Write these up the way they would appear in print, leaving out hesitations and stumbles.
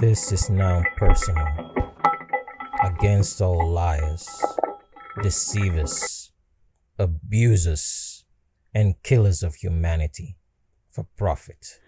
This is now personal against all liars, deceivers, abusers, and killers of humanity for profit.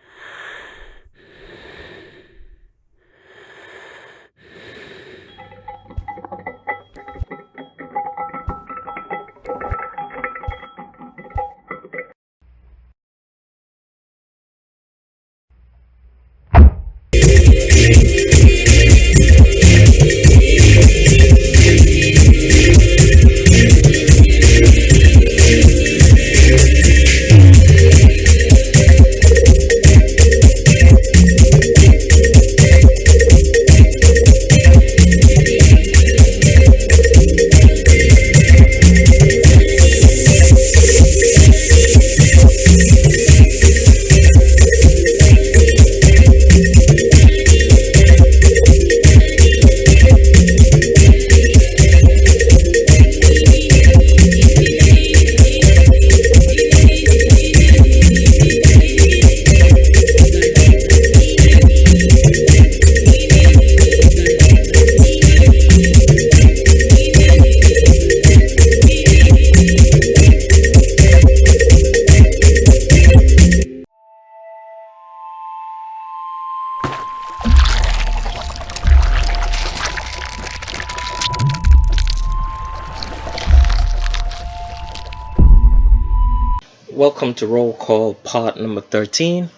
Welcome to Roll Call part number 13,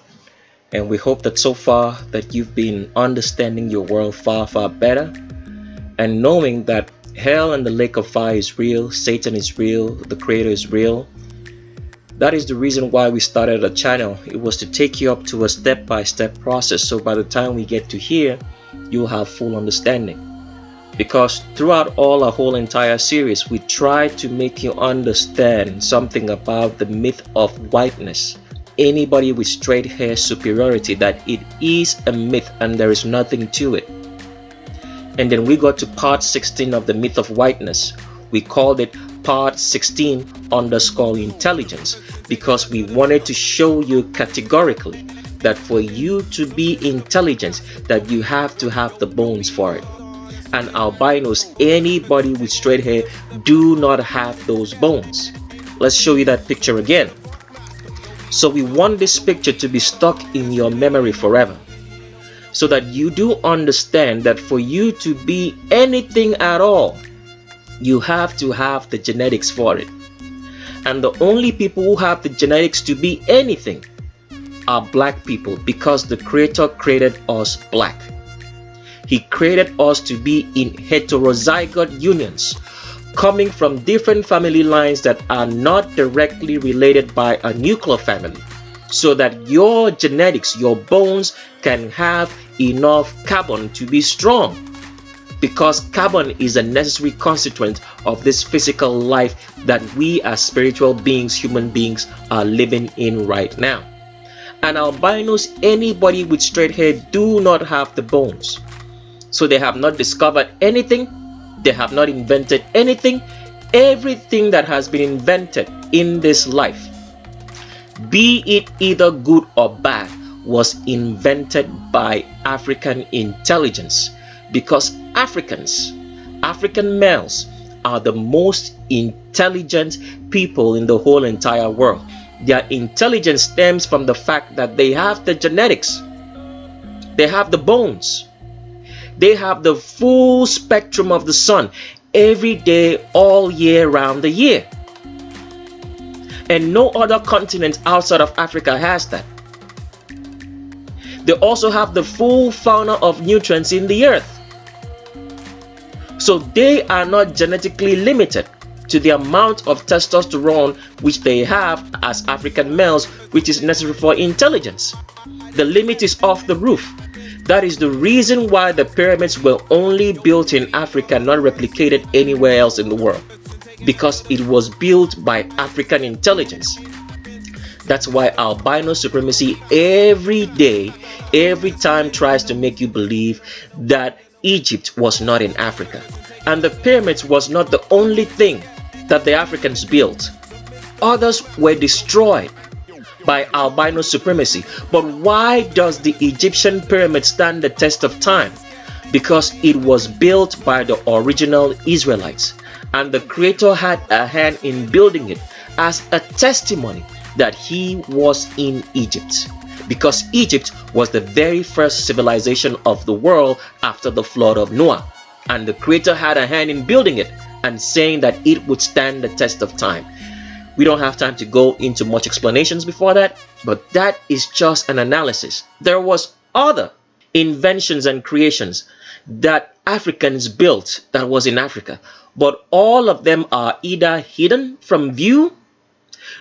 and we hope that so far that you've been understanding your world far better and knowing that hell and the lake of fire is real, Satan is real, the creator is real. That is the reason why we started a channel. It was to take you up to a step-by-step process, so by the time we get to here, you'll have full understanding. Because throughout our whole entire series, we try to make you understand something about the myth of whiteness. Anybody with straight hair superiority, that it is a myth and there is nothing to it. And then we got to part 16 of the myth of whiteness. We called it part 16_intelligence because we wanted to show you categorically that for you to be intelligent, that you have to have the bones for it. And albinos, anybody with straight hair, do not have those bones. Let's show you that picture again. So we want this picture to be stuck in your memory forever, so that you do understand that for you to be anything at all, you have to have the genetics for it. And the only people who have the genetics to be anything are black people, because the creator created us black. He created us to be in heterozygote unions, coming from different family lines that are not directly related by a nuclear family, so that your genetics, your bones, can have enough carbon to be strong. Because carbon is a necessary constituent of this physical life that we as spiritual beings, human beings, are living in right now. And albinos, anybody with straight hair, do not have the bones. So they have not discovered anything, they have not invented anything. Everything that has been invented in this life, be it either good or bad, was invented by African intelligence. Because African males are the most intelligent people in the whole entire world. Their intelligence stems from the fact that they have the genetics, they have the bones. They have the full spectrum of the sun every day, all year round the year. And no other continent outside of Africa has that. They also have the full fauna of nutrients in the earth. So they are not genetically limited to the amount of testosterone which they have as African males, which is necessary for intelligence. The limit is off the roof. That is the reason why the pyramids were only built in Africa, not replicated anywhere else in the world. Because it was built by African intelligence. That's why albino supremacy every day, every time tries to make you believe that Egypt was not in Africa. And the pyramids was not the only thing that the Africans built. Others were destroyed. by albino supremacy. But why does the Egyptian pyramid stand the test of time? Because it was built by the original Israelites, and the Creator had a hand in building it as a testimony that he was in Egypt. Because Egypt was the very first civilization of the world after the flood of Noah, and the Creator had a hand in building it and saying that it would stand the test of time. We don't have time to go into much explanations before that, but that is just an analysis. There was other inventions and creations that Africans built that was in Africa, but all of them are either hidden from view,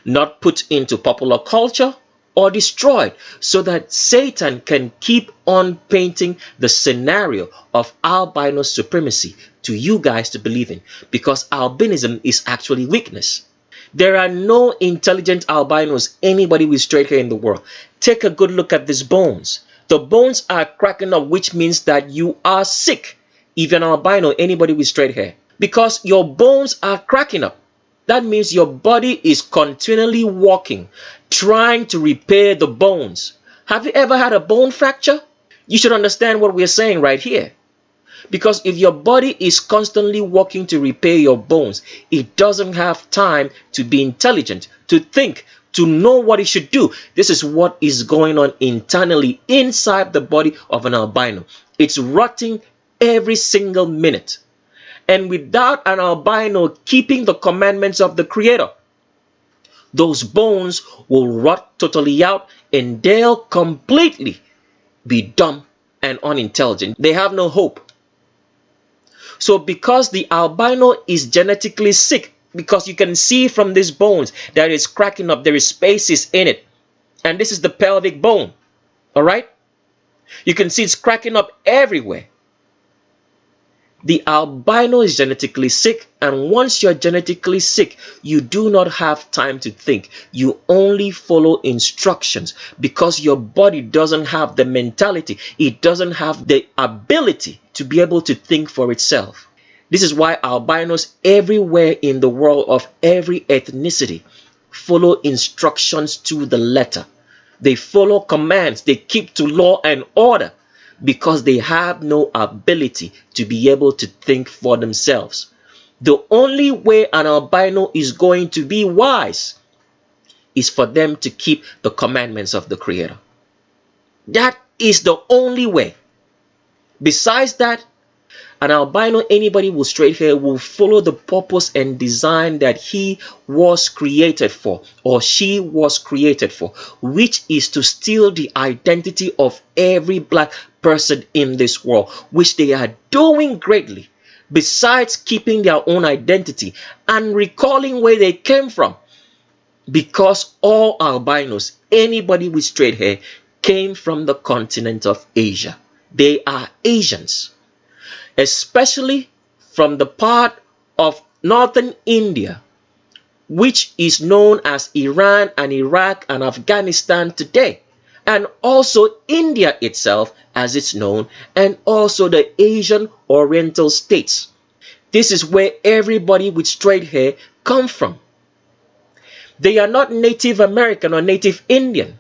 not put into popular culture, or destroyed, so that Satan can keep on painting the scenario of albino supremacy to you guys to believe in, because albinism is actually weakness. There are no intelligent albinos, anybody with straight hair in the world. Take a good look at these bones. The bones are cracking up, which means that you are sick. If you're an albino, anybody with straight hair, because your bones are cracking up. That means your body is continually working, trying to repair the bones. Have you ever had a bone fracture? You should understand what we're saying right here. Because if your body is constantly working to repair your bones, it doesn't have time to be intelligent, to think, to know what it should do. This is what is going on internally inside the body of an albino. It's rotting every single minute. And without an albino keeping the commandments of the Creator, those bones will rot totally out and they'll completely be dumb and unintelligent. They have no hope. So because the albino is genetically sick, because you can see from these bones that it's cracking up, there is spaces in it. And this is the pelvic bone. All right? You can see it's cracking up everywhere. The albino is genetically sick, and once you're genetically sick, you do not have time to think. You only follow instructions because your body doesn't have the mentality. It doesn't have the ability to be able to think for itself. This is why albinos everywhere in the world of every ethnicity follow instructions to the letter. They follow commands. They keep to law and order, because they have no ability to be able to think for themselves. The only way an albino is going to be wise is for them to keep the commandments of the Creator. That is the only way. Besides that, an albino, anybody with straight hair, will follow the purpose and design that he was created for, or she was created for, which is to steal the identity of every black person in this world, which they are doing greatly, besides keeping their own identity and recalling where they came from. Because all albinos, anybody with straight hair, came from the continent of Asia. They are Asians, especially from the part of northern India, which is known as Iran and Iraq and Afghanistan today, and also India itself as it's known, and also the Asian Oriental states. This is where everybody with straight hair come from. They are not Native American or Native Indian.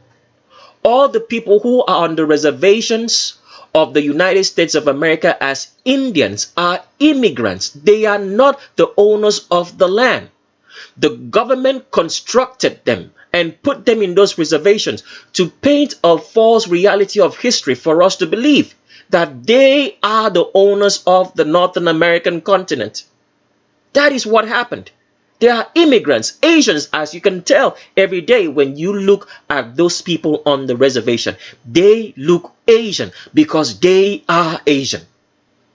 All the people who are on the reservations of the United States of America as Indians are immigrants. They are not the owners of the land. The government constructed them and put them in those reservations to paint a false reality of history for us to believe that they are the owners of the North American continent. That is what happened. They are immigrants, Asians, as you can tell every day when you look at those people on the reservation. They look Asian because they are Asian.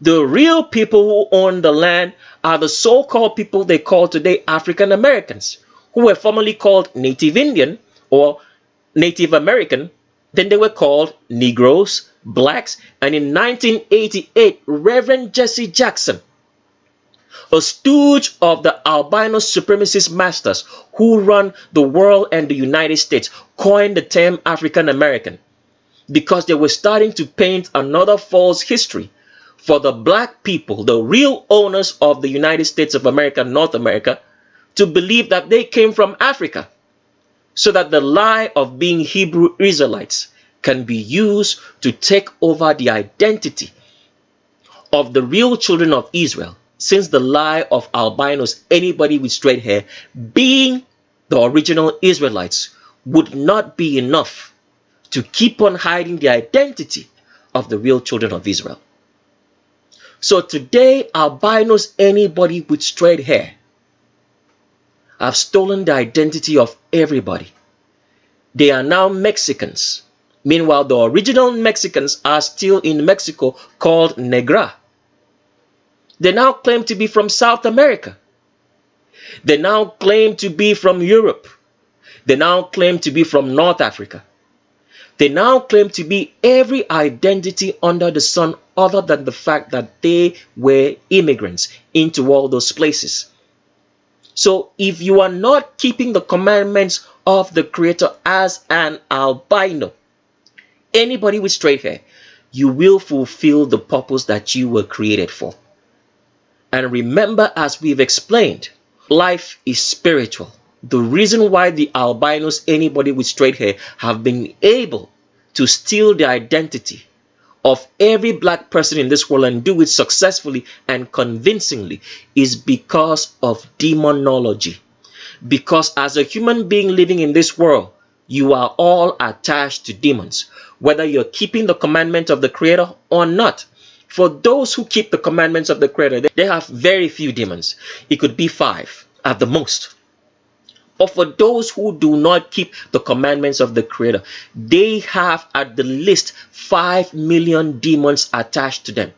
The real people who own the land are the so-called people they call today African Americans, who were formerly called Native Indian or Native American. Then they were called Negroes, blacks, and in 1988, Reverend Jesse Jackson, a stooge of the albino supremacist masters who run the world and the United States, coined the term African American because they were starting to paint another false history for the black people, the real owners of the United States of America, North America, to believe that they came from Africa. so that the lie of being Hebrew Israelites can be used to take over the identity of the real children of Israel, since the lie of albinos, anybody with straight hair, being the original Israelites, would not be enough to keep on hiding the identity of the real children of Israel. So today, albinos, anybody with straight hair, have stolen the identity of everybody. They are now Mexicans. Meanwhile, the original Mexicans are still in Mexico, called Negra. They now claim to be from South America. They now claim to be from Europe. They now claim to be from North Africa. They now claim to be every identity under the sun other than the fact that they were immigrants into all those places. So if you are not keeping the commandments of the Creator as an albino, anybody with straight hair, you will fulfill the purpose that you were created for. And remember, as we've explained, life is spiritual. The reason why the albinos, anybody with straight hair, have been able to steal the identity of every black person in this world and do it successfully and convincingly is because of demonology. Because as a human being living in this world, you are all attached to demons, whether you're keeping the commandment of the Creator or not. For those who keep the commandments of the Creator, they have very few demons. It could be 5 at the most. But for those who do not keep the commandments of the Creator, they have at the least 5 million demons attached to them.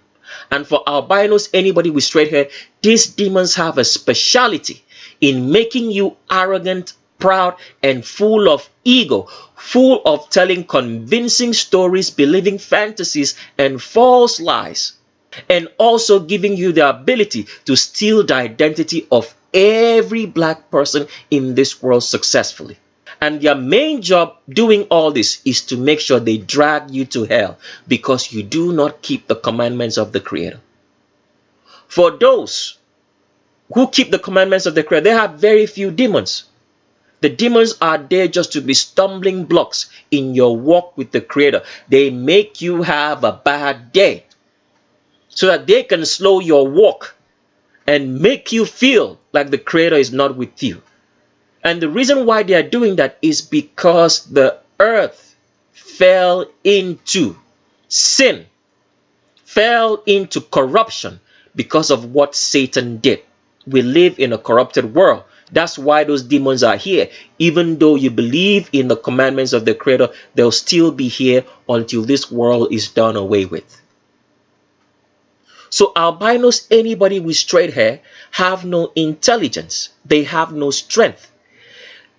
And for albinos, anybody with straight hair, these demons have a speciality in making you arrogant, proud, and full of ego, full of telling convincing stories, believing fantasies and false lies, and also giving you the ability to steal the identity of every black person in this world successfully. And their main job doing all this is to make sure they drag you to hell because you do not keep the commandments of the Creator. For those who keep the commandments of the Creator, they have very few demons. The demons are there just to be stumbling blocks in your walk with the Creator. They make you have a bad day so that they can slow your walk and make you feel like the Creator is not with you. And the reason why they are doing that is because the earth fell into sin, fell into corruption because of what Satan did. We live in a corrupted world. That's why those demons are here. Even though you believe in the commandments of the Creator, they'll still be here until this world is done away with. So albinos, anybody with straight hair, have no intelligence. They have no strength.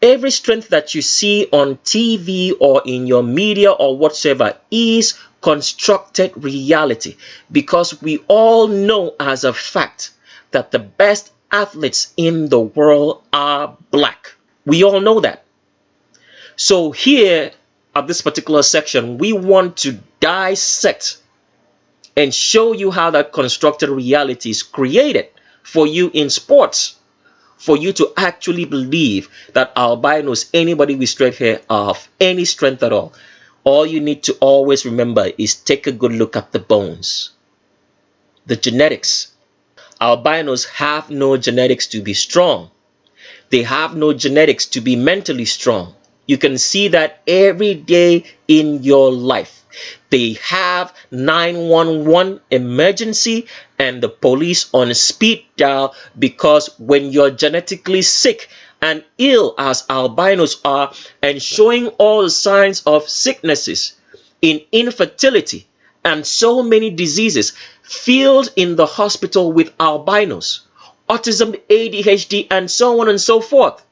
Every strength that you see on TV or in your media or whatsoever is constructed reality, because we all know as a fact that the best athletes in the world are black. We all know that. So here at this particular section, we want to dissect and show you how that constructed reality is created for you in sports, for you to actually believe that albinos, anybody with straight hair, are of any strength at all. All you need to always remember is take a good look at the bones, the genetics. Albinos have no genetics to be strong. They have no genetics to be mentally strong. You can see that every day in your life. They have 911 emergency and the police on speed dial, because when you're genetically sick and ill as albinos are and showing all the signs of sicknesses in infertility and so many diseases filled in the hospital with albinos, autism, ADHD, and so on and so forth,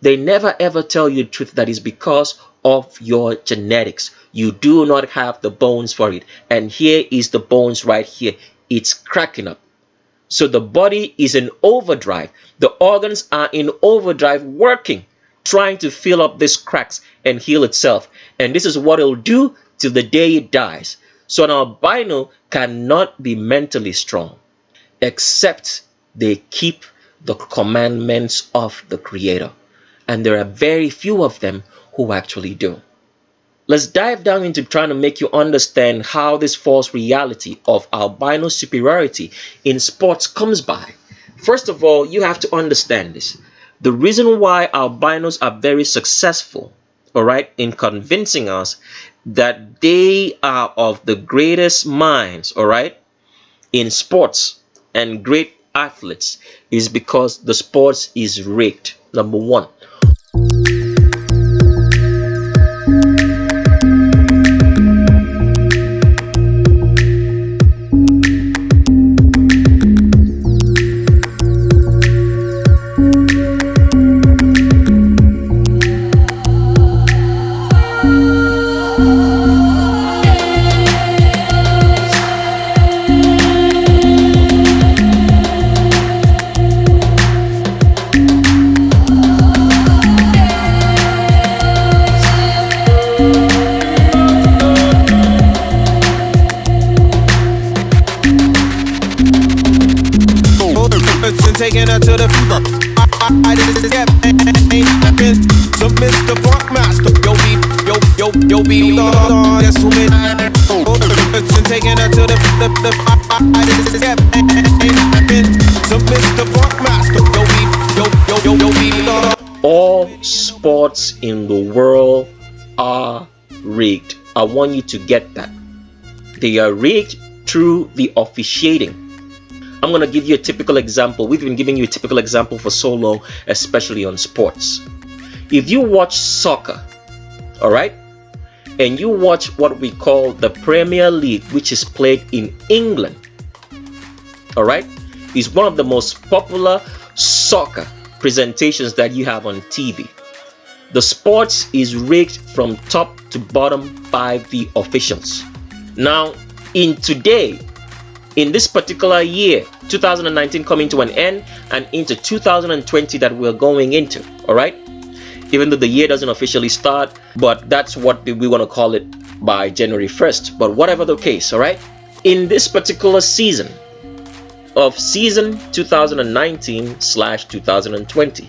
they never ever tell you the truth that is because of your genetics. You do not have the bones for it. And here is the bones right here. It's cracking up. So the body is in overdrive. The organs are in overdrive working, trying to fill up these cracks and heal itself. And this is what it'll do till the day it dies. So an albino cannot be mentally strong except they keep the commandments of the Creator. and there are very few of them who actually do. Let's dive down into trying to make you understand how this false reality of albino superiority in sports comes by. First of all, you have to understand this. The reason why albinos are very successful, all right, in convincing us that they are of the greatest minds, all right, in sports and great athletes is because the sports is rigged. Number one. Taking her to the I did it, ain't been so Mr. Funkmaster. Yo, be that's who made taking her to the I did it, ain't been so Mr. Funkmaster. Yo, be all sports in the world are rigged. I want you to get that. They are rigged through the officiating. I'm going to give you a typical example. We've been giving you a typical example for so long, especially on sports. If you watch soccer, all right, and you watch what we call the Premier League, which is played in England, all right, is one of the most popular soccer presentations that you have on TV. The sports is rigged from top to bottom by the officials. Now, in this particular year, 2019 coming to an end, and into 2020 that we're going into, all right? Even though the year doesn't officially start, but that's what we want to call it by January 1st. But whatever the case, all right? In this particular season of season 2019/2020,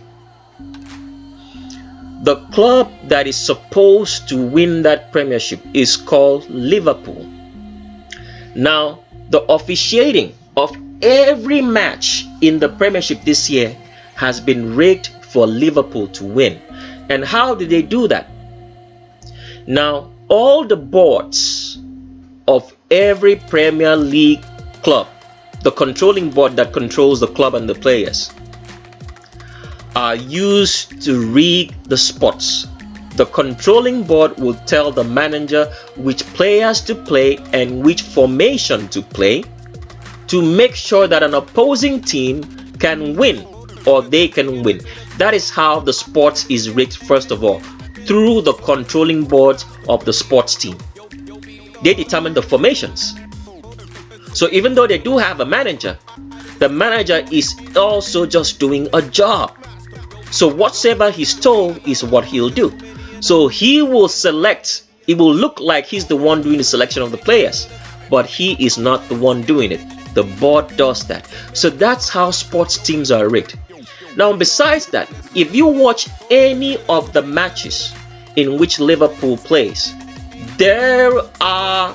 the club that is supposed to win that premiership is called Liverpool. Now, the officiating of every match in the Premiership this year has been rigged for Liverpool to win. And how did they do that? Now, all the boards of every Premier League club, the controlling board that controls the club and the players, are used to rig the spots. The controlling board will tell the manager which players to play and which formation to play to make sure that an opposing team can win or they can win. That is how the sports is rigged, first of all, through the controlling boards of the sports team. They determine the formations. So even though they do have a manager, the manager is also just doing a job. So whatsoever he's told is what he'll do. So he will select, it will look like he's the one doing the selection of the players, but he is not the one doing it. The board does that. So that's how sports teams are rigged. Now, besides that, if you watch any of the matches in which Liverpool plays, there are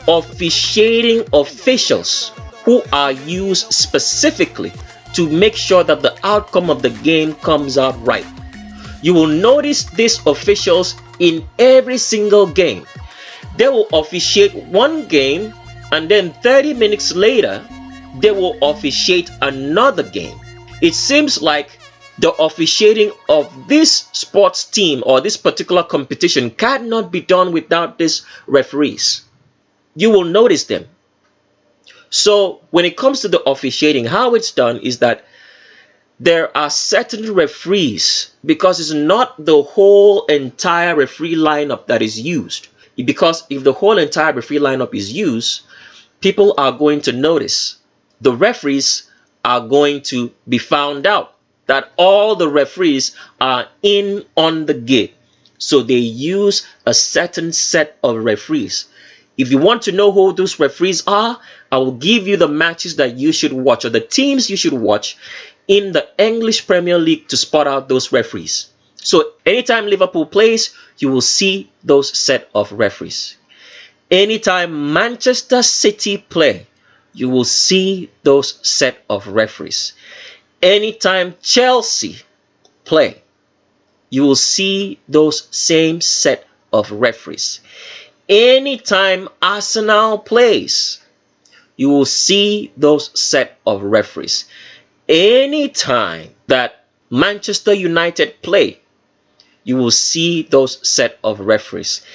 officiating officials who are used specifically to make sure that the outcome of the game comes out right. You will notice these officials in every single game. They will officiate one game, and then 30 minutes later, they will officiate another game. It seems like the officiating of this sports team or this particular competition cannot be done without these referees. You will notice them. So when it comes to the officiating, how it's done is that there are certain referees, because it's not the whole entire referee lineup that is used. Because if the whole entire referee lineup is used, people are going to notice. The referees are going to be found out that all the referees are in on the game. So they use a certain set of referees. If you want to know who those referees are, I will give you the matches that you should watch, or the teams you should watch in the English Premier League to spot out those referees. So anytime Liverpool plays, you will see those set of referees. Anytime Manchester City play, you will see those set of referees. Anytime Chelsea play, you will see those same set of referees. Anytime Arsenal plays, you will see those set of referees. Anytime that Manchester United play, you will see those set of referees.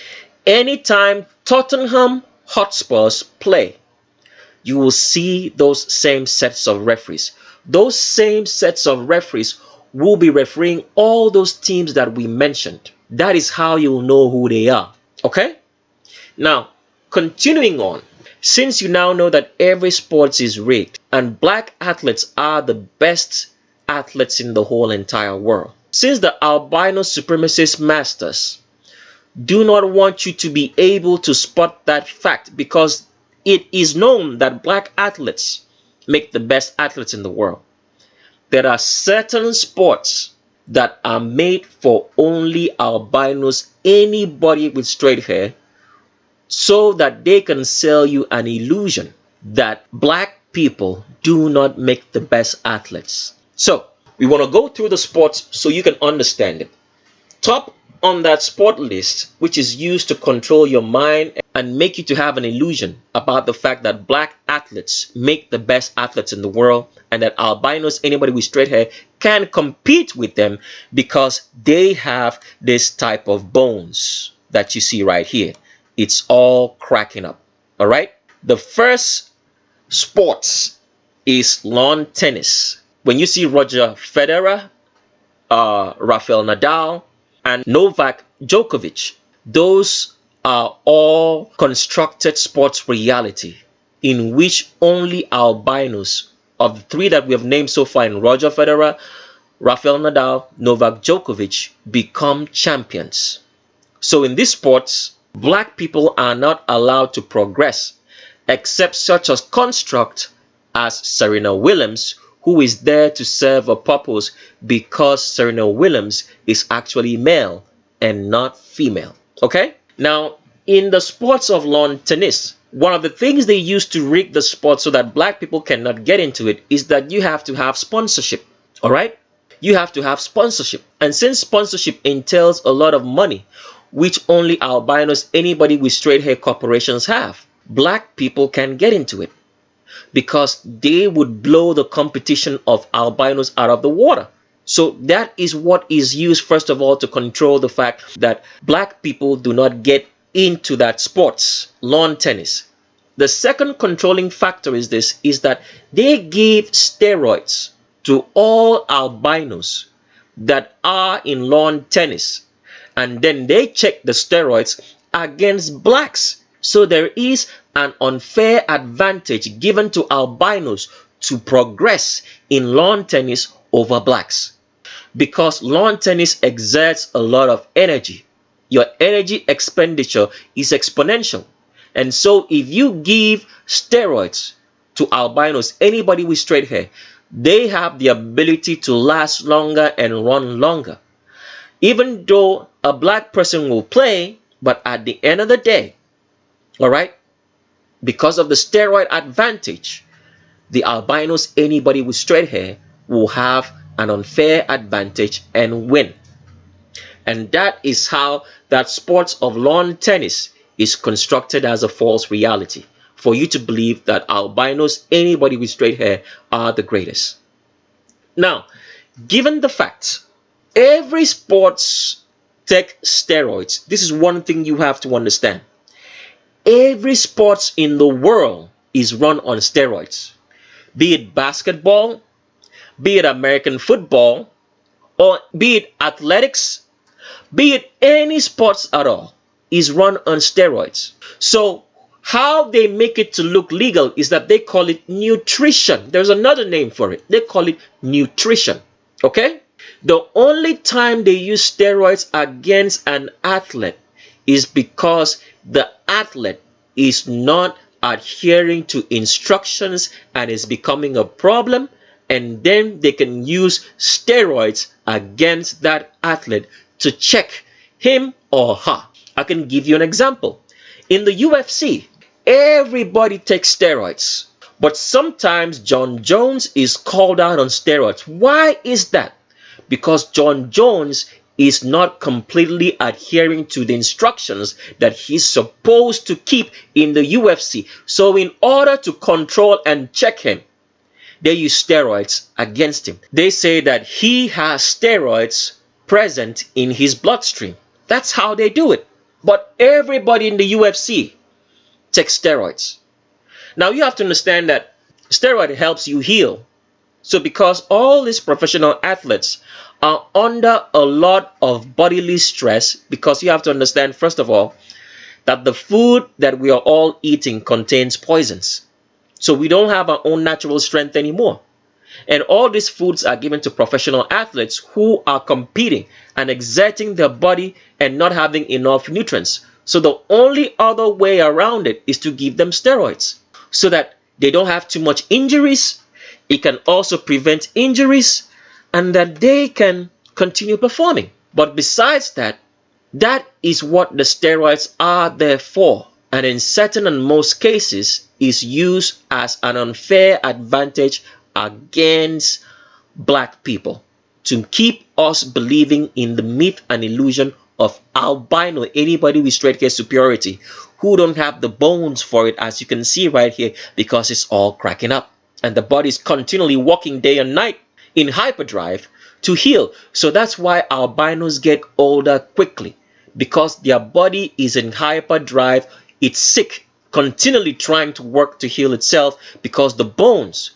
Anytime Tottenham Hotspurs play, you will see those same sets of referees. Those same sets of referees will be refereeing all those teams that we mentioned. That is how you'll know who they are. Okay? Now, continuing on, since you now know that every sport is rigged and black athletes are the best athletes in the whole entire world, since the albino supremacist masters do not want you to be able to spot that fact, because it is known that black athletes make the best athletes in the world, there are certain sports that are made for only albinos, anybody with straight hair, so that they can sell you an illusion that black people do not make the best athletes. So we want to go through the sports so you can understand it. Top on that sport list, which is used to control your mind and make you to have an illusion about the fact that black athletes make the best athletes in the world, and that albinos, anybody with straight hair, can compete with them because they have this type of bones that you see right here. It's all cracking up. All right. The first sports is lawn tennis. When you see Roger Federer, Rafael Nadal, and Novak Djokovic, those are all constructed sports reality in which only albinos, of the three that we have named so far in Roger Federer, Rafael Nadal, Novak Djokovic, become champions. So in these sports, black people are not allowed to progress except such a construct as Serena Williams, who is there to serve a purpose because Serena Williams is actually male and not female. Okay? Now, in the sports of lawn tennis, one of the things they use to rig the sport so that black people cannot get into it is that you have to have sponsorship. All right? You have to have sponsorship. And since sponsorship entails a lot of money, which only albinos, anybody with straight hair corporations have, black people can get into it because they would blow the competition of albinos out of the water. So that is what is used, first of all, to control the fact that black people do not get into that sports, lawn tennis. The second controlling factor is this, is that they give steroids to all albinos that are in lawn tennis, and then they check the steroids against blacks. So there is an unfair advantage given to albinos to progress in lawn tennis over blacks, because lawn tennis exerts a lot of energy. Your energy expenditure is exponential. And so if you give steroids to albinos, anybody with straight hair, they have the ability to last longer and run longer. Even though a black person will play, but at the end of the day, all right, because of the steroid advantage, the albinos, anybody with straight hair, will have an unfair advantage and win. And that is how that sports of lawn tennis is constructed as a false reality, for you to believe that albinos, anybody with straight hair, are the greatest. Now, given the fact every sports take steroids, this is one thing you have to understand. Every sports in the world is run on steroids, be it basketball, be it American football, or be it athletics, be it any sports at all, is run on steroids. So how they make it to look legal is that they call it nutrition. There's another name for it. They call it nutrition. Okay? The only time they use steroids against an athlete is because the athlete is not adhering to instructions and is becoming a problem, and then they can use steroids against that athlete to check him or her. I can give you an example. In the UFC, everybody takes steroids, but sometimes John Jones is called out on steroids. Why is that? Because John Jones is not completely adhering to the instructions that he's supposed to keep in the UFC. So in order to control and check him, they use steroids against him. They say that he has steroids present in his bloodstream. That's how they do it. But everybody in the UFC takes steroids. Now you have to understand that steroid helps you heal. So because all these professional athletes are under a lot of bodily stress, because you have to understand, first of all, that the food that we are all eating contains poisons. So we don't have our own natural strength anymore. And all these foods are given to professional athletes who are competing and exerting their body and not having enough nutrients. So the only other way around it is to give them steroids so that they don't have too much injuries. It can also prevent injuries and that they can continue performing. But besides that, that is what the steroids are there for. And in certain and most cases is used as an unfair advantage against black people to keep us believing in the myth and illusion of albino, anybody with straight hair superiority, who don't have the bones for it, as you can see right here, because it's all cracking up. And the body is continually working day and night in hyperdrive to heal. So that's why albinos get older quickly, because their body is in hyperdrive. It's sick, continually trying to work to heal itself, because the bones,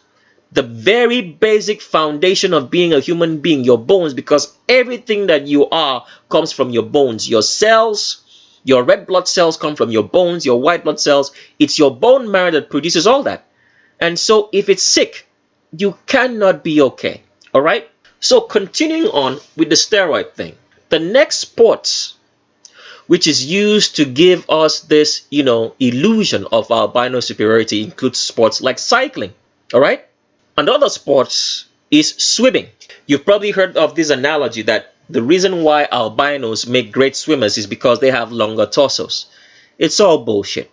the very basic foundation of being a human being, your bones, because everything that you are comes from your bones. Your cells, your red blood cells come from your bones, your white blood cells. It's your bone marrow that produces all that. And so if it's sick, you cannot be okay. All right? So continuing on with the steroid thing, the next sports which is used to give us this, illusion of albino superiority includes sports like cycling. All right? Another sports is swimming. You've probably heard of this analogy that the reason why albinos make great swimmers is because they have longer torsos. It's all bullshit.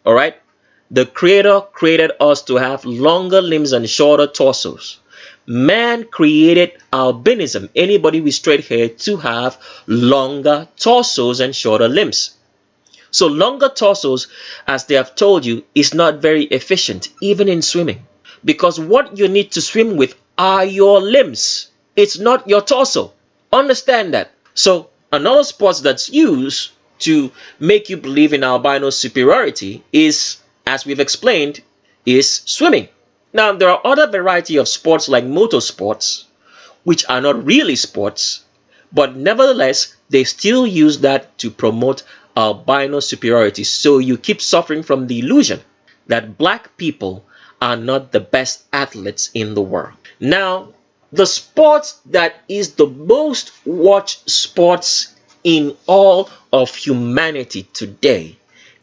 All right? The Creator created us to have longer limbs and shorter torsos. Man created albinism, anybody with straight hair, to have longer torsos and shorter limbs. So longer torsos, as they have told you, is not very efficient, even in swimming. Because what you need to swim with are your limbs. It's not your torso. Understand that. So another sport that's used to make you believe in albino superiority is, as we've explained, is swimming. Now, there are other variety of sports like motorsports, which are not really sports, but nevertheless, they still use that to promote albino superiority. So you keep suffering from the illusion that black people are not the best athletes in the world. Now, the sports that is the most watched sports in all of humanity today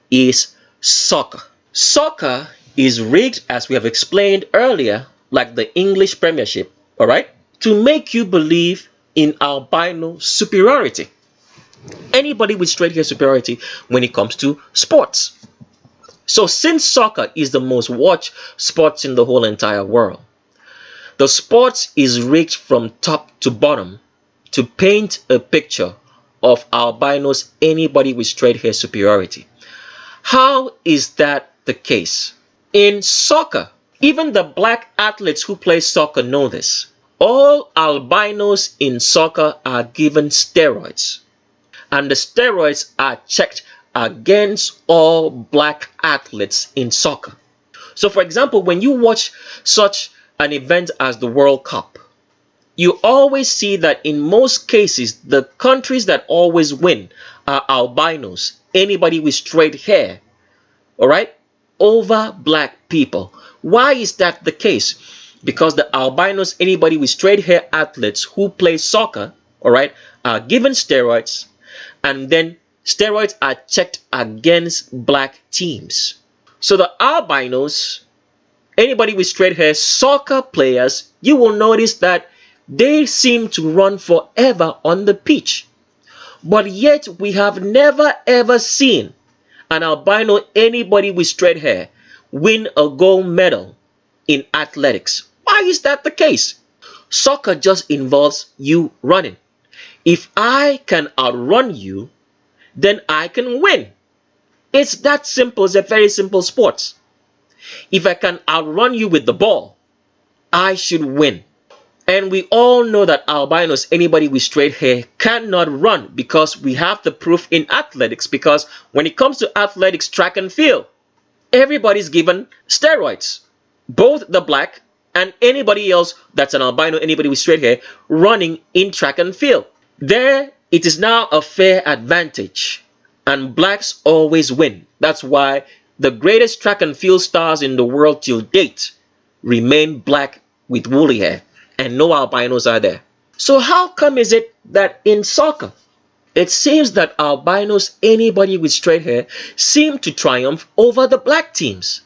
is soccer. Soccer is rigged, as we have explained earlier, like the English Premiership, all right, to make you believe in albino superiority. Anybody with straight hair superiority when it comes to sports. So since soccer is the most watched sports in the whole entire world, the sports is rigged from top to bottom to paint a picture of albinos, anybody with straight hair superiority. How is that the case? In soccer, even the black athletes who play soccer know this. All albinos in soccer are given steroids, and the steroids are checked against all black athletes in soccer. So for example, when you watch such an event as the World Cup, you always see that in most cases, the countries that always win are albinos, anybody with straight hair, all right, over black people. Why is that the case? Because the albinos, anybody with straight hair athletes who play soccer, all right, are given steroids, and then steroids are checked against black teams. So the albinos anybody with straight hair, soccer players, you will notice that they seem to run forever on the pitch. But yet we have never ever seen an albino, anybody with straight hair, win a gold medal in athletics. Why is that the case? Soccer just involves you running. If I can outrun you, then I can win. It's that simple. It's a very simple sport. If I can outrun you with the ball, I should win. And we all know that albinos, anybody with straight hair, cannot run because we have the proof in athletics. Because when it comes to athletics, track and field, everybody's given steroids. Both the black and anybody else that's an albino, anybody with straight hair, running in track and field. There, it is now a fair advantage. And blacks always win. That's why the greatest track and field stars in the world till date remain black with woolly hair. And no albinos are there. So how come is it that in soccer, it seems that albinos, anybody with straight hair, seem to triumph over the black teams?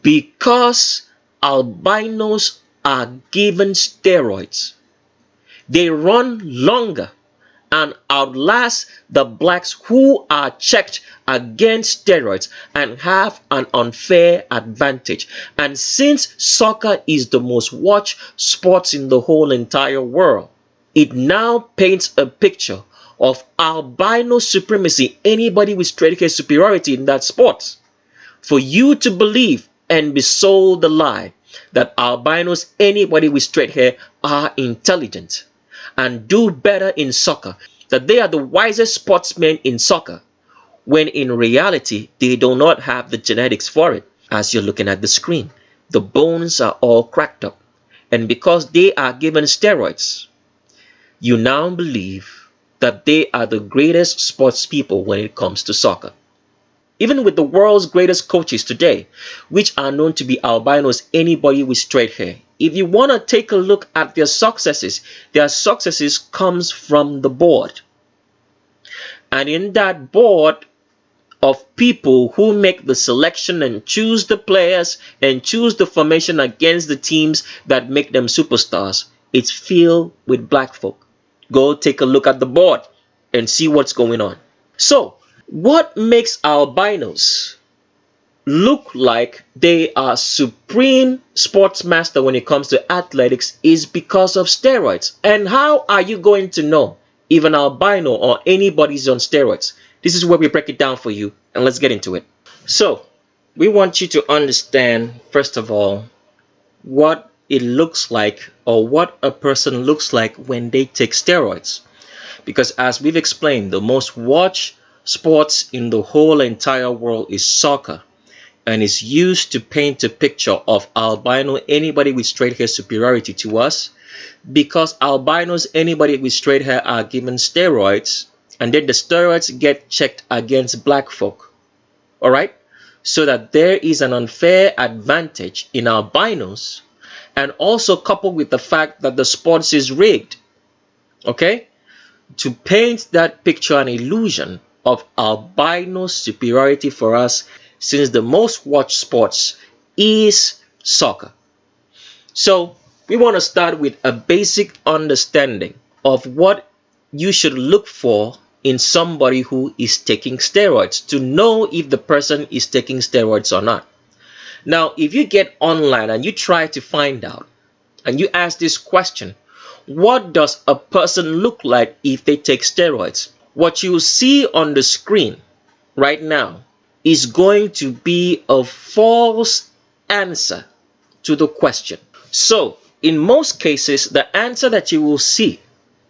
Because albinos are given steroids. They run longer and outlast the blacks who are checked against steroids and have an unfair advantage. And since soccer is the most watched sports in the whole entire world, it now paints a picture of albino supremacy, anybody with straight hair superiority in that sport. For you to believe and be sold the lie that albinos, anybody with straight hair, are intelligent and do better in soccer, that they are the wisest sportsmen in soccer, when in reality they do not have the genetics for it. As you're looking at the screen, the bones are all cracked up, and because they are given steroids, you now believe that they are the greatest sports people when it comes to soccer. Even with the world's greatest coaches today, which are known to be albinos, anybody with straight hair, if you want to take a look at their successes comes from the board. And in that board of people who make the selection and choose the players and choose the formation against the teams that make them superstars, it's filled with black folk. Go take a look at the board and see what's going on. So, what makes albinos look like they are supreme sports master when it comes to athletics is because of steroids. And how are you going to know if an albino or anybody's on steroids? This is where we break it down for you, and let's get into it. So we want you to understand, first of all, what it looks like, or what a person looks like when they take steroids. Because as we've explained, the most watched sports in the whole entire world is soccer, and is used to paint a picture of albino, anybody with straight hair superiority to us, because albinos, anybody with straight hair, are given steroids, and then the steroids get checked against black folk. All right, so that there is an unfair advantage in albinos, and also coupled with the fact that the sports is rigged, okay, to paint that picture, an illusion of albino superiority for us, since the most watched sports is soccer. So we want to start with a basic understanding of what you should look for in somebody who is taking steroids, to know if the person is taking steroids or not. Now, if you get online and you try to find out, and you ask this question, what does a person look like if they take steroids? What you see on the screen right now is going to be a false answer to the question. So, in most cases, the answer that you will see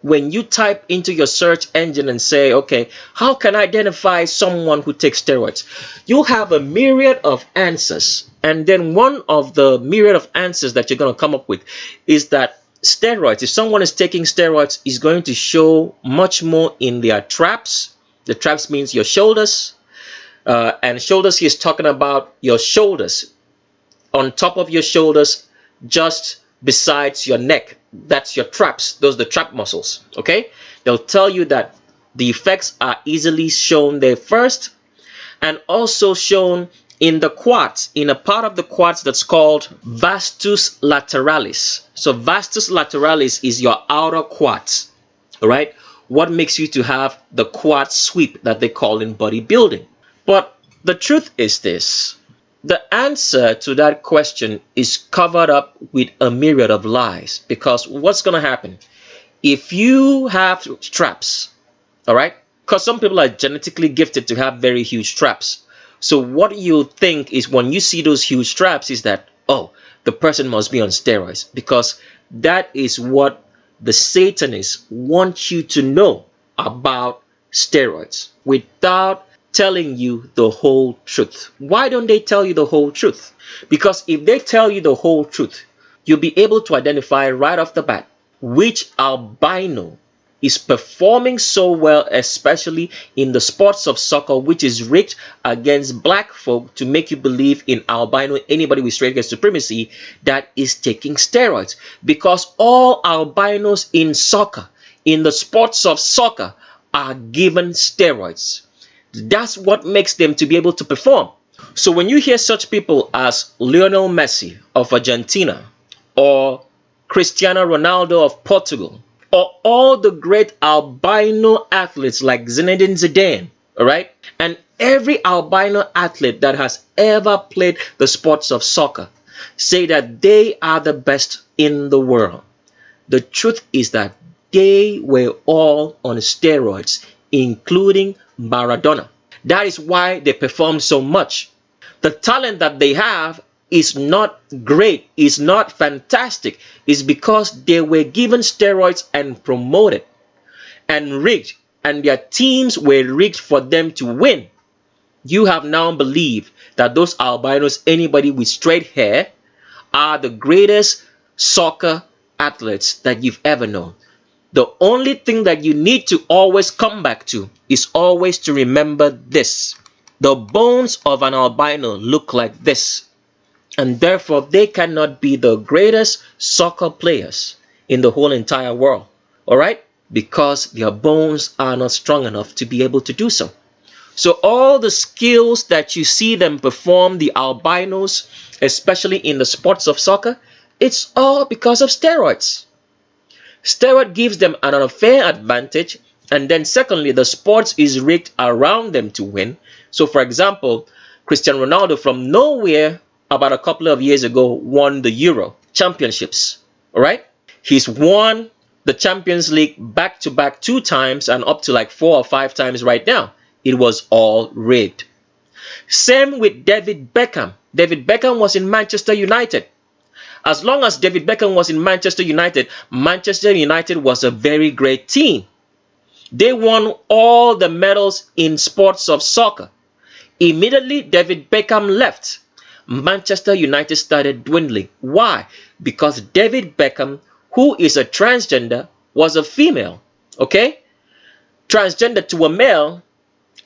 when you type into your search engine and say, okay, how can I identify someone who takes steroids? You'll have a myriad of answers. And then one of the myriad of answers that you're going to come up with is that steroids, if someone is taking steroids, is going to show much more in their traps. The traps means your shoulders. And shoulders, he's talking about your shoulders, on top of your shoulders, just besides your neck. That's your traps. Those are the trap muscles. Okay, they'll tell you that the effects are easily shown there first, and also shown in the quartz, in a part of the quartz that's called vastus lateralis. So vastus lateralis is your outer quartz, all right? What makes you to have the quartz sweep that they call in bodybuilding? But the truth is this: the answer to that question is covered up with a myriad of lies. Because what's going to happen if you have traps, all right? Because some people are genetically gifted to have very huge traps. So what you think is, when you see those huge traps, is that, oh, the person must be on steroids, because that is what the Satanists want you to know about steroids without telling you the whole truth. Why don't they tell you the whole truth? Because if they tell you the whole truth, you'll be able to identify right off the bat which albino is performing so well, especially in the sports of soccer, which is rigged against black folk to make you believe in albino, anybody with straight hair supremacy, that is taking steroids. Because all albinos in soccer, in the sports of soccer, are given steroids. That's what makes them to be able to perform. So when you hear such people as Lionel Messi of Argentina, or Cristiano Ronaldo of Portugal, or all the great albino athletes like Zinedine Zidane, all right, and every albino athlete that has ever played the sports of soccer, say that they are the best in the world, the truth is that they were all on steroids, including Maradona. That is why they perform so much. The talent that they have is not great, is not fantastic, is because they were given steroids and promoted and rigged, and their teams were rigged for them to win. You have now believed that those albinos, anybody with straight hair, are the greatest soccer athletes that you've ever known. The only thing that you need to always come back to is always to remember this: the bones of an albino look like this, and therefore they cannot be the greatest soccer players in the whole entire world, all right? Because their bones are not strong enough to be able to do so. So all the skills that you see them perform, the albinos, especially in the sports of soccer, it's all because of steroids. Steroid gives them an unfair advantage, and then secondly, the sports is rigged around them to win. So for example, Cristiano Ronaldo from nowhere about a couple of years ago won the Euro championships, all right? He's won the Champions League back-to-back 2 times and up to like 4 or 5 times right now. It was all rigged. Same with David Beckham. David Beckham was in Manchester United. As long as David Beckham was in Manchester United, Manchester United was a very great team. They won all the medals in sports of soccer. Immediately David Beckham left, Manchester United started dwindling. Why? Because David Beckham, who is a transgender, was a female, okay? Transgender to a male,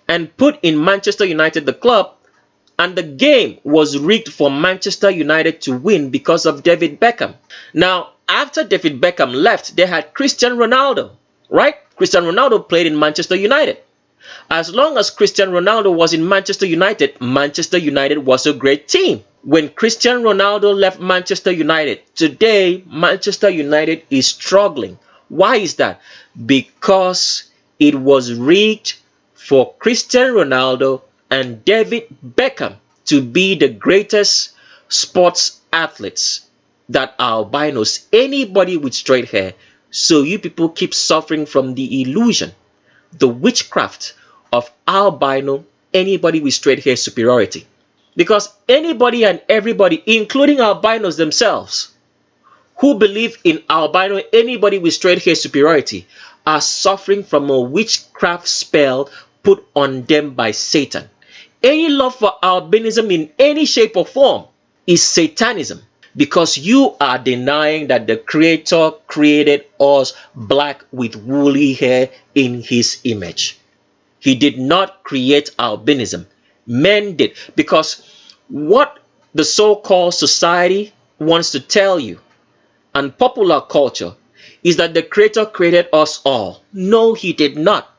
and put in Manchester United, the club, and the game was rigged for Manchester United to win because of David Beckham. Now, after David Beckham left, they had Cristiano Ronaldo, right? Cristiano Ronaldo played in Manchester United. As long as Cristiano Ronaldo was in Manchester United, Manchester United was a great team. When Cristiano Ronaldo left Manchester United, today Manchester United is struggling. Why is that? Because it was rigged for Cristiano Ronaldo and David Beckham to be the greatest sports athletes that are albinos, anybody with straight hair. So you people keep suffering from the illusion, the witchcraft of albino, anybody with straight hair superiority. Because anybody and everybody, including albinos themselves, who believe in albino, anybody with straight hair superiority, are suffering from a witchcraft spell put on them by Satan. Any love for albinism in any shape or form is Satanism, because you are denying that the Creator created us black with woolly hair in His image. He did not create albinism. Men did. Because what the so-called society wants to tell you, and popular culture, is that the Creator created us all. No, He did not.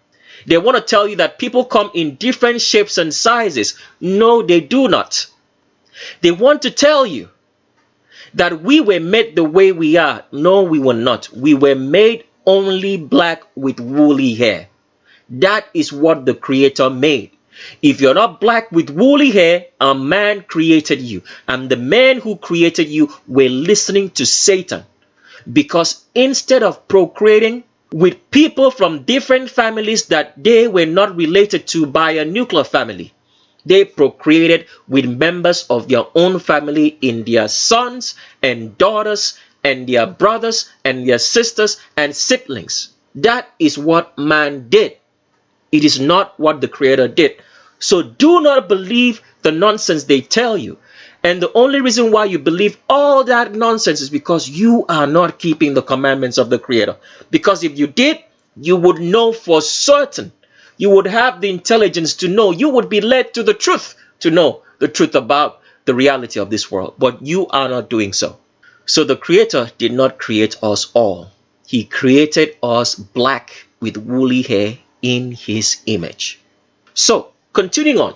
They want to tell you that people come in different shapes and sizes. No, they do not. They want to tell you that we were made the way we are. No, we were not. We were made only black with woolly hair. That is what the Creator made. If you're not black with woolly hair, a man created you. And the man who created you were listening to Satan. Because instead of procreating with people from different families that they were not related to by a nuclear family, they procreated with members of their own family in their sons and daughters and their brothers and their sisters and siblings. That is what man did. It is not what the Creator did. So do not believe the nonsense they tell you. And the only reason why you believe all that nonsense is because you are not keeping the commandments of the Creator. Because if you did, you would know for certain. You would have the intelligence to know. You would be led to the truth to know the truth about the reality of this world. But you are not doing so. So the Creator did not create us all. He created us black with woolly hair in His image. So, continuing on.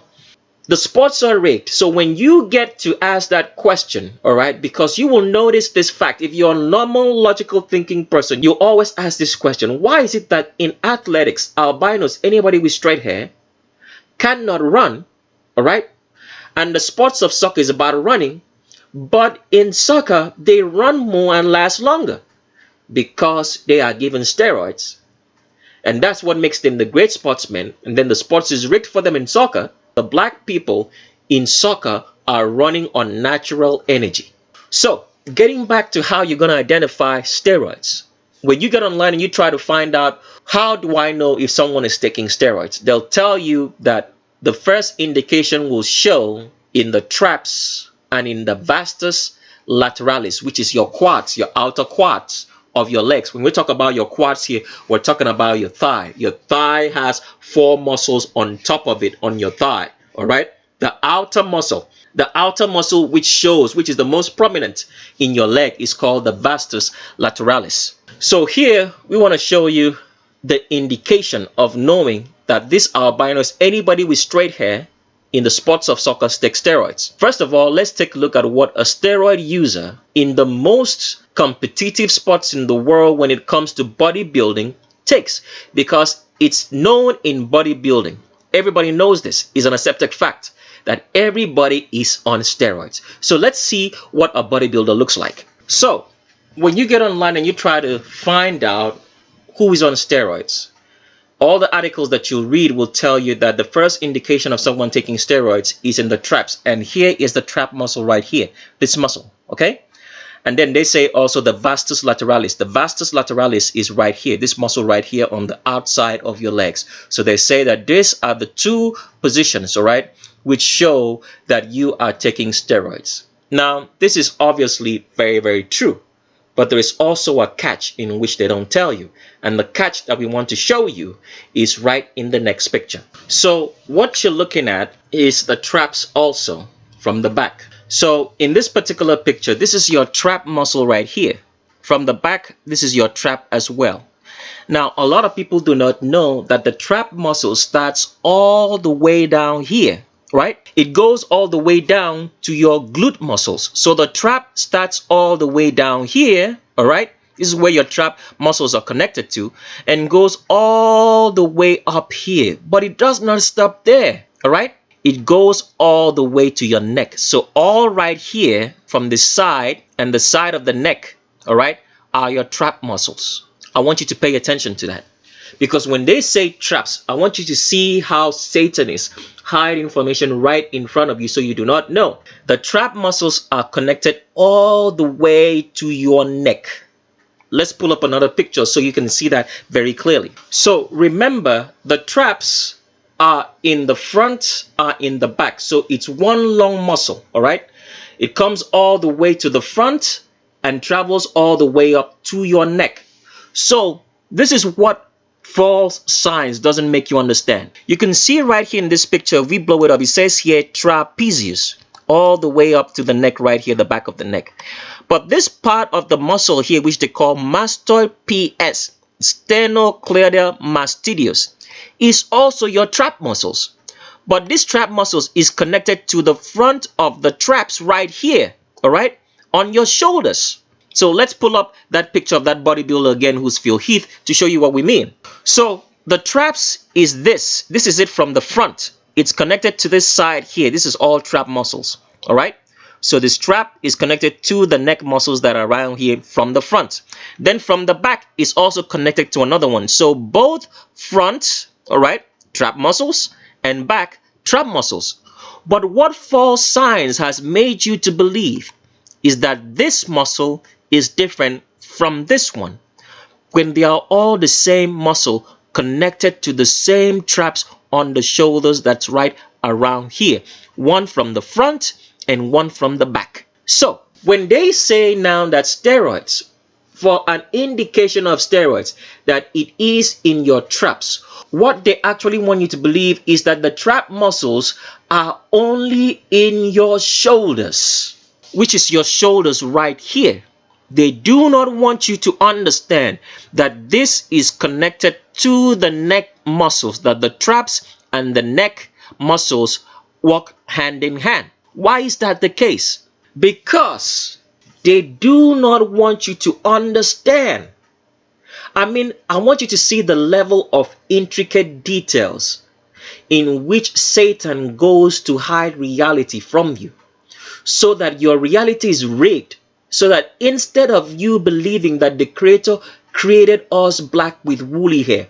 The spots are raked. So when you get to ask that question, all right, because you will notice this fact. If you're a normal, logical thinking person, you always ask this question. Why is it that in athletics, albinos, anybody with straight hair, cannot run, all right? And the sports of soccer is about running. But in soccer, they run more and last longer because they are given steroids. And that's what makes them the great sportsmen. And then the sports is rigged for them in soccer. The black people in soccer are running on natural energy. So, getting back to how you're going to identify steroids. When you get online and you try to find out, how do I know if someone is taking steroids? They'll tell you that the first indication will show in the traps and in the vastus lateralis, which is your quads, your outer quads of your legs. When we talk about your quads here, we're talking about your thigh. Your thigh has 4 muscles on top of it on your thigh. All right. The outer muscle which is the most prominent in your leg is called the vastus lateralis. So here we want to show you the indication of knowing that this albino is anybody with straight hair in the sports of soccer take steroids. First of all, let's take a look at what a steroid user in the most competitive sports in the world when it comes to bodybuilding takes, because it's known in bodybuilding. Everybody knows this. Is an accepted fact that everybody is on steroids. So let's see what a bodybuilder looks like. So when you get online and you try to find out who is on steroids, all the articles that you'll read will tell you that the first indication of someone taking steroids is in the traps. And here is the trap muscle right here, this muscle, okay? And then they say also the vastus lateralis. The vastus lateralis is right here, this muscle right here on the outside of your legs. So they say that these are the 2 positions, all right, which show that you are taking steroids. Now, this is obviously very, very true. But there is also a catch in which they don't tell you. And the catch that we want to show you is right in the next picture. So what you're looking at is the traps also from the back. So in this particular picture, this is your trap muscle right here. From the back, this is your trap as well. Now, a lot of people do not know that the trap muscle starts all the way down here. Right? It goes all the way down to your glute muscles. So the trap starts all the way down here. All right? This is where your trap muscles are connected to, and goes all the way up here. But it does not stop there. All right? It goes all the way to your neck. So all right here from the side and the side of the neck, all right, are your trap muscles. I want you to pay attention to that. Because when they say traps, I want you to see how Satan is hiding information right in front of you so you do not know. The trap muscles are connected all the way to your neck. Let's pull up another picture so you can see that very clearly. So remember, the traps are in the front, are in the back. So it's one long muscle, all right? It comes all the way to the front and travels all the way up to your neck. So this is what false signs doesn't make you understand. You can see right here in this picture, if we blow it up, it says here trapezius, all the way up to the neck right here, the back of the neck. But this part of the muscle here, which they call mastoid PS, sternocleidomastoideus, is also your trap muscles. But this trap muscles is connected to the front of the traps right here, all right, on your shoulders. So let's pull up that picture of that bodybuilder again who's Phil Heath to show you what we mean. So the traps is this. This is it from the front. It's connected to this side here. This is all trap muscles, all right? So this trap is connected to the neck muscles that are around here from the front. Then from the back is also connected to another one. So both front, all right, trap muscles, and back trap muscles. But what false science has made you to believe is that this muscle is different from this one, when they are all the same muscle connected to the same traps on the shoulders that's right around here, one from the front and one from the back. So when they say now that steroids, for an indication of steroids, that it is in your traps, what they actually want you to believe is that the trap muscles are only in your shoulders, which is your shoulders right here. They do not want you to understand that this is connected to the neck muscles, that the traps and the neck muscles work hand in hand. Why is that the case? Because they do not want you to understand. I mean, I want you to see the level of intricate details in which Satan goes to hide reality from you, so that your reality is rigged, so that instead of you believing that the Creator created us black with woolly hair,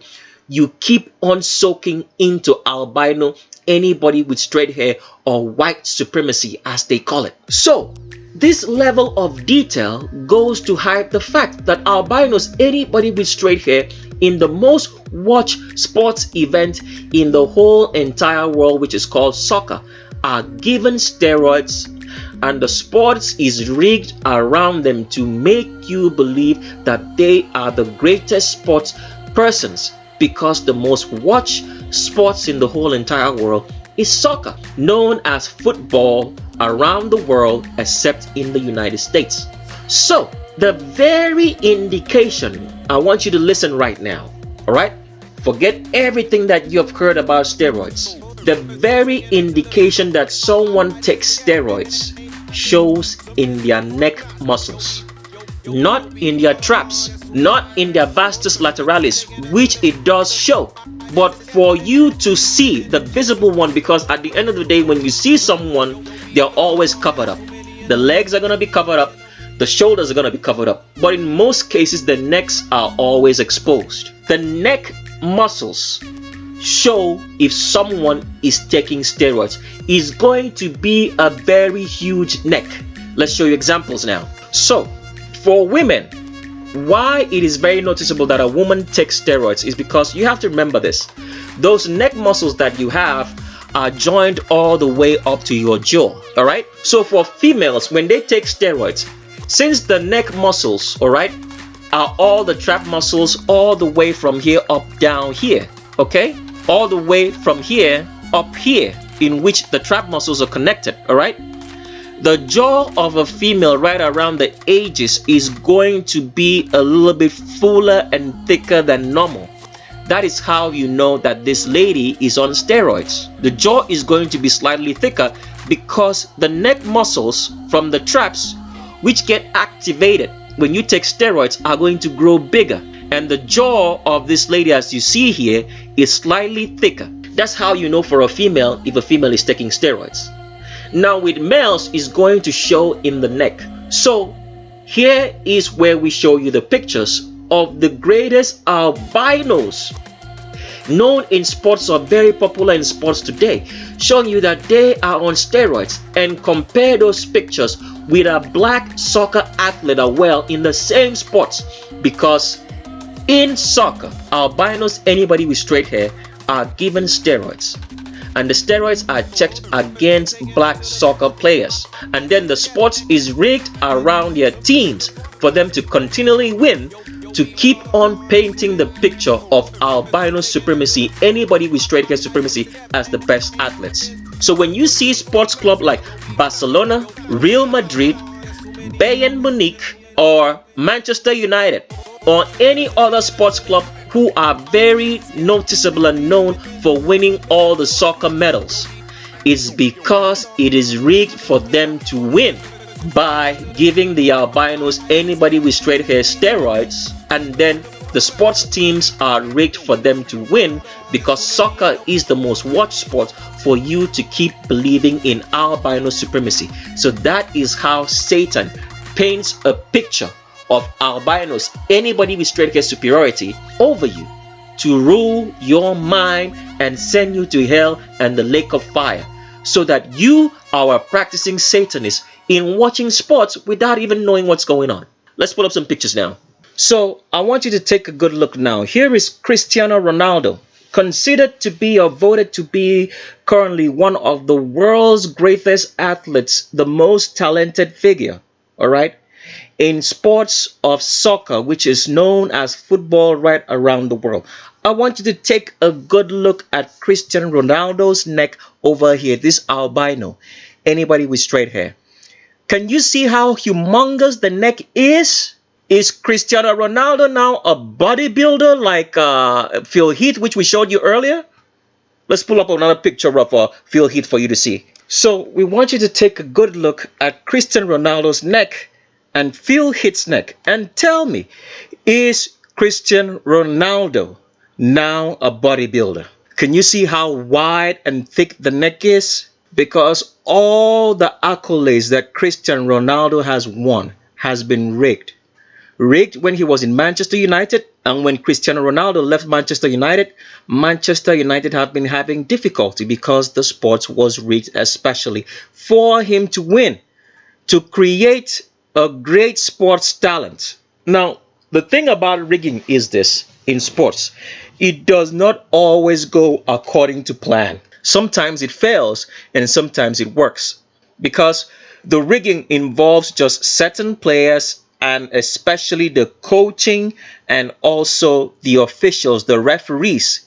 you keep on soaking into albino, anybody with straight hair, or white supremacy as they call it. So this level of detail goes to hide the fact that albinos, anybody with straight hair, in the most watched sports event in the whole entire world, which is called soccer, are given steroids, and the sports is rigged around them to make you believe that they are the greatest sports persons, because the most watched sports in the whole entire world is soccer, known as football around the world except in the United States. So the very indication, I want you to listen right now, all right? Forget everything that you have heard about steroids. The very indication that someone takes steroids shows in their neck muscles, not in their traps, not in their vastus lateralis, which it does show, but for you to see the visible one, because at the end of the day, when you see someone, they're always covered up. The legs are going to be covered up, the shoulders are going to be covered up, but in most cases, the necks are always exposed. The neck muscles show if someone is taking steroids. Is going to be a very huge neck. Let's show you examples now. So for women, why it is very noticeable that a woman takes steroids is because you have to remember this. Those neck muscles that you have are joined all the way up to your jaw, all right? So for females, when they take steroids, since the neck muscles, all right, are all the trap muscles all the way from here up down here, okay? All the way from here up here, in which the trap muscles are connected, all right? The jaw of a female right around the ages is going to be a little bit fuller and thicker than normal. That is how you know that this lady is on steroids. The jaw is going to be slightly thicker because the neck muscles from the traps, which get activated when you take steroids, are going to grow bigger. And the jaw of this lady, as you see here, is slightly thicker. That's how you know for a female if a female is taking steroids. Now with males, it's going to show in the neck. So here is where we show you the pictures of the greatest albinos known in sports, or very popular in sports today, showing you that they are on steroids, and compare those pictures with a black soccer athlete as well in the same sports, because in soccer, albinos, anybody with straight hair, are given steroids, and the steroids are checked against black soccer players, and then the sports is rigged around their teams for them to continually win, to keep on painting the picture of albino supremacy, anybody with straight hair supremacy, as the best athletes. So when you see sports club like Barcelona, Real Madrid, Bayern Munich, or Manchester United, or any other sports club who are very noticeable and known for winning all the soccer medals. It's because it is rigged for them to win by giving the albinos, anybody with straight hair, steroids, and then the sports teams are rigged for them to win because soccer is the most watched sport for you to keep believing in albino supremacy. So that is how Satan paints a picture of albinos, anybody with straight hair, superiority over you to rule your mind and send you to hell and the lake of fire, so that you are a practicing Satanist in watching sports without even knowing what's going on. Let's pull up some pictures now. So I want you to take a good look now. Here is Cristiano Ronaldo, considered to be or voted to be currently one of the world's greatest athletes, the most talented figure, all right, in sports of soccer, which is known as football right around the world. I want you to take a good look at Cristiano Ronaldo's neck over here, this albino, anybody with straight hair. Can you see how humongous the neck is? Is Cristiano Ronaldo now a bodybuilder like Phil Heath, which we showed you earlier? Let's pull up another picture of Phil Heath for you to see. So we want you to take a good look at Cristiano Ronaldo's neck and Phil Heath's neck and tell me, is Cristiano Ronaldo now a bodybuilder? Can you see how wide and thick the neck is? Because all the accolades that Cristiano Ronaldo has won has been rigged. Rigged when he was in Manchester United, and when Cristiano Ronaldo left Manchester United, Manchester United have been having difficulty because the sports was rigged especially for him to win, to create a great sports talent. Now, the thing about rigging is this in sports, it does not always go according to plan. Sometimes it fails and sometimes it works because the rigging involves just certain players and especially the coaching and also the officials, the referees.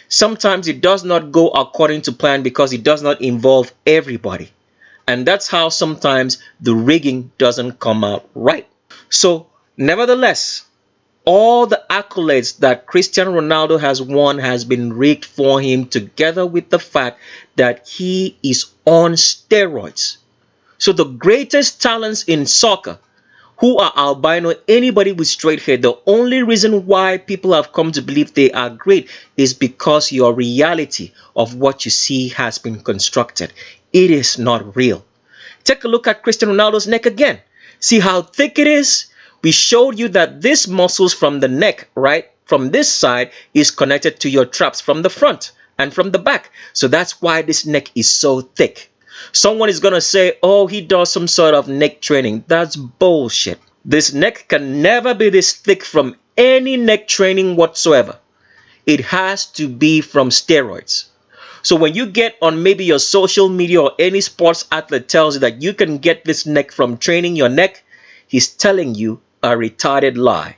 Sometimes it does not go according to plan because it does not involve everybody. And that's how sometimes the rigging doesn't come out right. So, nevertheless, all the accolades that Cristiano Ronaldo has won has been rigged for him, together with the fact that he is on steroids. So the greatest talents in soccer, who are albino, anybody with straight hair, the only reason why people have come to believe they are great is because your reality of what you see has been constructed. It is not real. Take a look at Cristiano Ronaldo's neck again. See how thick it is? We showed you that this muscles from the neck, right, from this side is connected to your traps from the front and from the back. So that's why this neck is so thick. Someone is going to say, oh, he does some sort of neck training. That's bullshit. This neck can never be this thick from any neck training whatsoever. It has to be from steroids. So when you get on maybe your social media or any sports athlete tells you that you can get this neck from training your neck, he's telling you a retarded lie.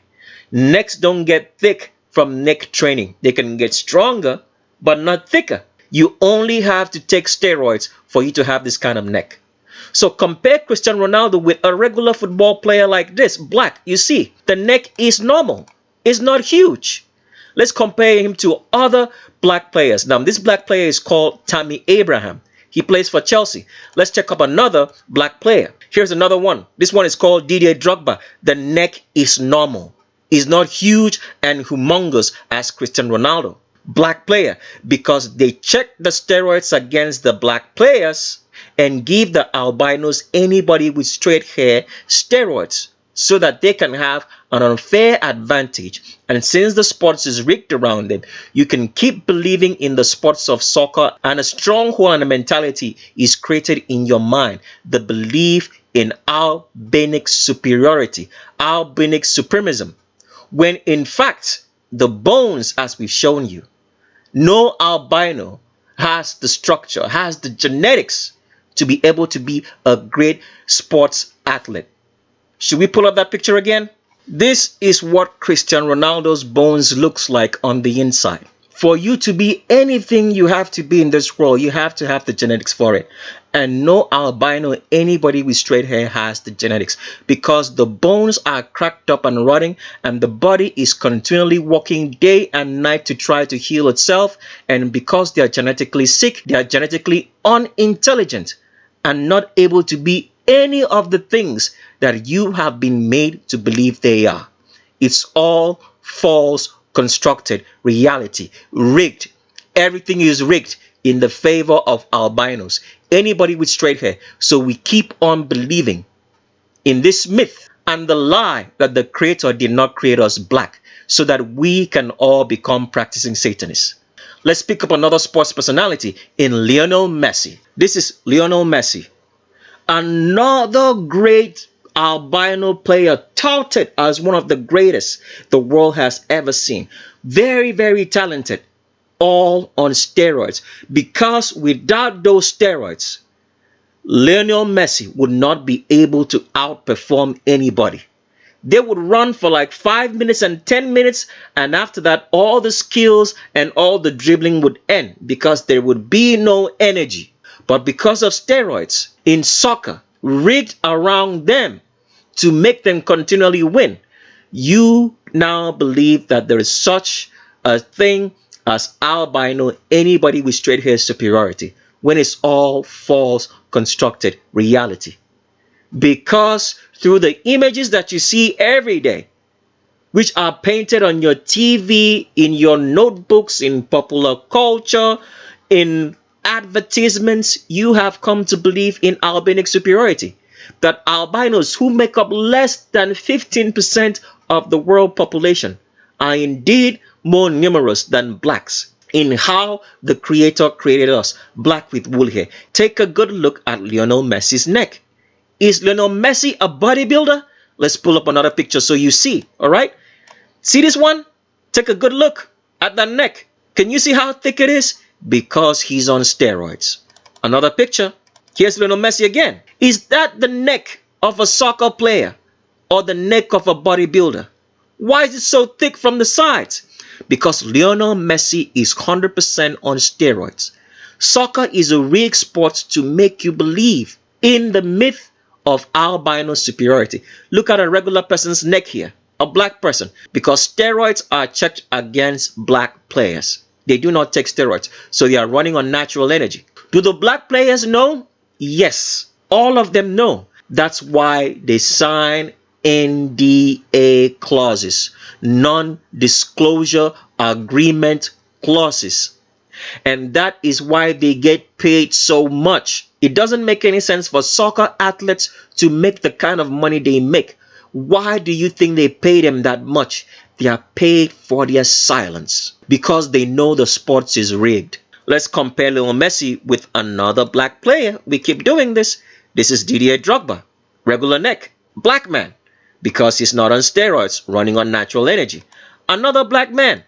Necks don't get thick from neck training. They can get stronger, but not thicker. You only have to take steroids for you to have this kind of neck. So compare Cristiano Ronaldo with a regular football player like this, black. You see, the neck is normal. It's not huge. Let's compare him to other black players. Now, this black player is called Tammy Abraham. He plays for Chelsea. Let's check up another black player. Here's another one. This one is called Didier Drogba. The neck is normal. It's not huge and humongous as Cristiano Ronaldo. Black player, because they check the steroids against the black players and give the albinos, anybody with straight hair, steroids so that they can have an unfair advantage. And since the sports is rigged around them, you can keep believing in the sports of soccer, and a stronghold and a mentality is created in your mind. The belief in albinic superiority, albinic supremacism, when in fact the bones, as we've shown you, no albino has the structure, has the genetics to be able to be a great sports athlete. Should we pull up that picture again? This is what Cristiano Ronaldo's bones looks like on the inside. For you to be anything you have to be in this world, you have to have the genetics for it. And no albino, anybody with straight hair has the genetics, because the bones are cracked up and rotting, and the body is continually working day and night to try to heal itself. And because they are genetically sick, they are genetically unintelligent and not able to be any of the things that you have been made to believe they are. It's all false, constructed reality, rigged. Everything is rigged in the favor of albinos, anybody with straight hair. So we keep on believing in this myth and the lie that the Creator did not create us black so that we can all become practicing Satanists. Let's pick up another sports personality in Lionel Messi. This is Lionel Messi, another great albino player, touted as one of the greatest the world has ever seen. Very, very talented, all on steroids. Because without those steroids, Lionel Messi would not be able to outperform anybody. They would run for like 5 minutes and 10 minutes, and after that, all the skills and all the dribbling would end because there would be no energy. But because of steroids in soccer, rigged around them to make them continually win, you now believe that there is such a thing as albino, anybody with straight hair superiority, when it's all false, constructed reality. Because through the images that you see every day, which are painted on your TV, in your notebooks, in popular culture, in advertisements, you have come to believe in albinic superiority. That albinos, who make up less than 15% of the world population, are indeed more numerous than blacks in how the Creator created us, black with wool hair. Take a good look at Lionel Messi's neck. Is Lionel Messi a bodybuilder? Let's pull up another picture so you see, all right? See this one? Take a good look at that neck. Can you see how thick it is? Because he's on steroids. Another picture. Here's Lionel Messi again. Is that the neck of a soccer player or the neck of a bodybuilder? Why is it so thick from the sides? Because Lionel Messi is 100% on steroids. Soccer is a rigged sport to make you believe in the myth of albino superiority. Look at a regular person's neck here, a black person, because steroids are checked against black players. They do not take steroids, so they are running on natural energy. Do the black players know? Yes, all of them know. That's why they sign NDA clauses, non-disclosure agreement clauses. And that is why they get paid so much. It doesn't make any sense for soccer athletes to make the kind of money they make. Why do you think they pay them that much? They are paid for their silence because they know the sports is rigged. Let's compare Lionel Messi with another black player. We keep doing this. This is Didier Drogba. Regular neck, black man, because he's not on steroids, running on natural energy. Another black man,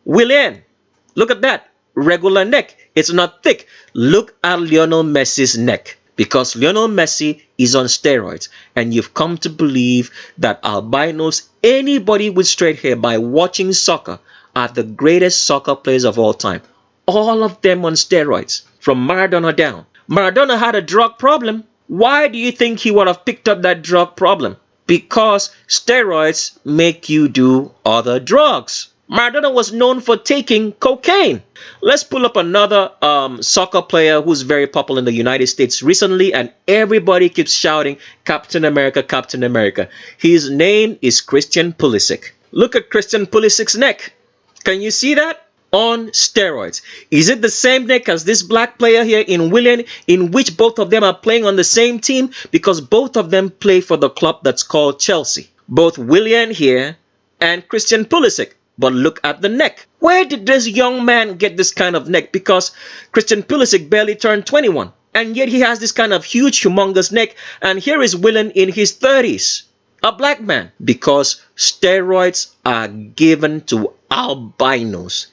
Willian. Look at that. Regular neck. It's not thick. Look at Lionel Messi's neck, because Lionel Messi is on steroids, and you've come to believe that albinos, anybody with straight hair, by watching soccer, are the greatest soccer players of all time. All of them on steroids, from Maradona down. Maradona had a drug problem. Why do you think he would have picked up that drug problem? Because steroids make you do other drugs. Maradona was known for taking cocaine. Let's pull up another soccer player who's very popular in the United States recently, and everybody keeps shouting, Captain America, Captain America. His name is Christian Pulisic. Look at Christian Pulisic's neck. Can you see that? On steroids. Is it the same neck as this black player here in Willian, in which both of them are playing on the same team? Because both of them play for the club that's called Chelsea. Both Willian here and Christian Pulisic. But look at the neck. Where did this young man get this kind of neck? Because Christian Pulisic barely turned 21. And yet he has this kind of huge, humongous neck. And here is Willian in his 30s. A black man. Because steroids are given to albinos.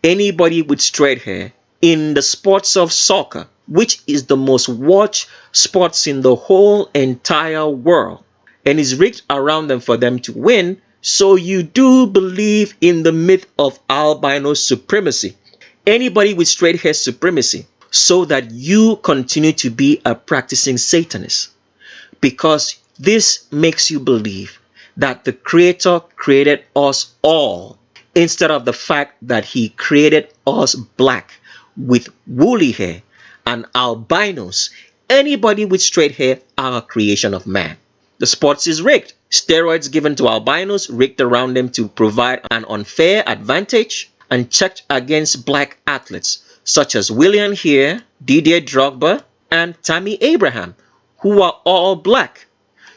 Anybody with straight hair in the sports of soccer, which is the most watched sports in the whole entire world, and is rigged around them for them to win, So you do believe in the myth of albino supremacy, anybody with straight hair supremacy, so that you continue to be a practicing Satanist, because this makes you believe that the Creator created us all, instead of the fact that He created us black with woolly hair and albinos. Anybody with straight hair are a creation of man. The sports is rigged. Steroids given to albinos rigged around them to provide an unfair advantage, and checked against black athletes such as William Hare, Didier Drogba, and Tammy Abraham, who are all black.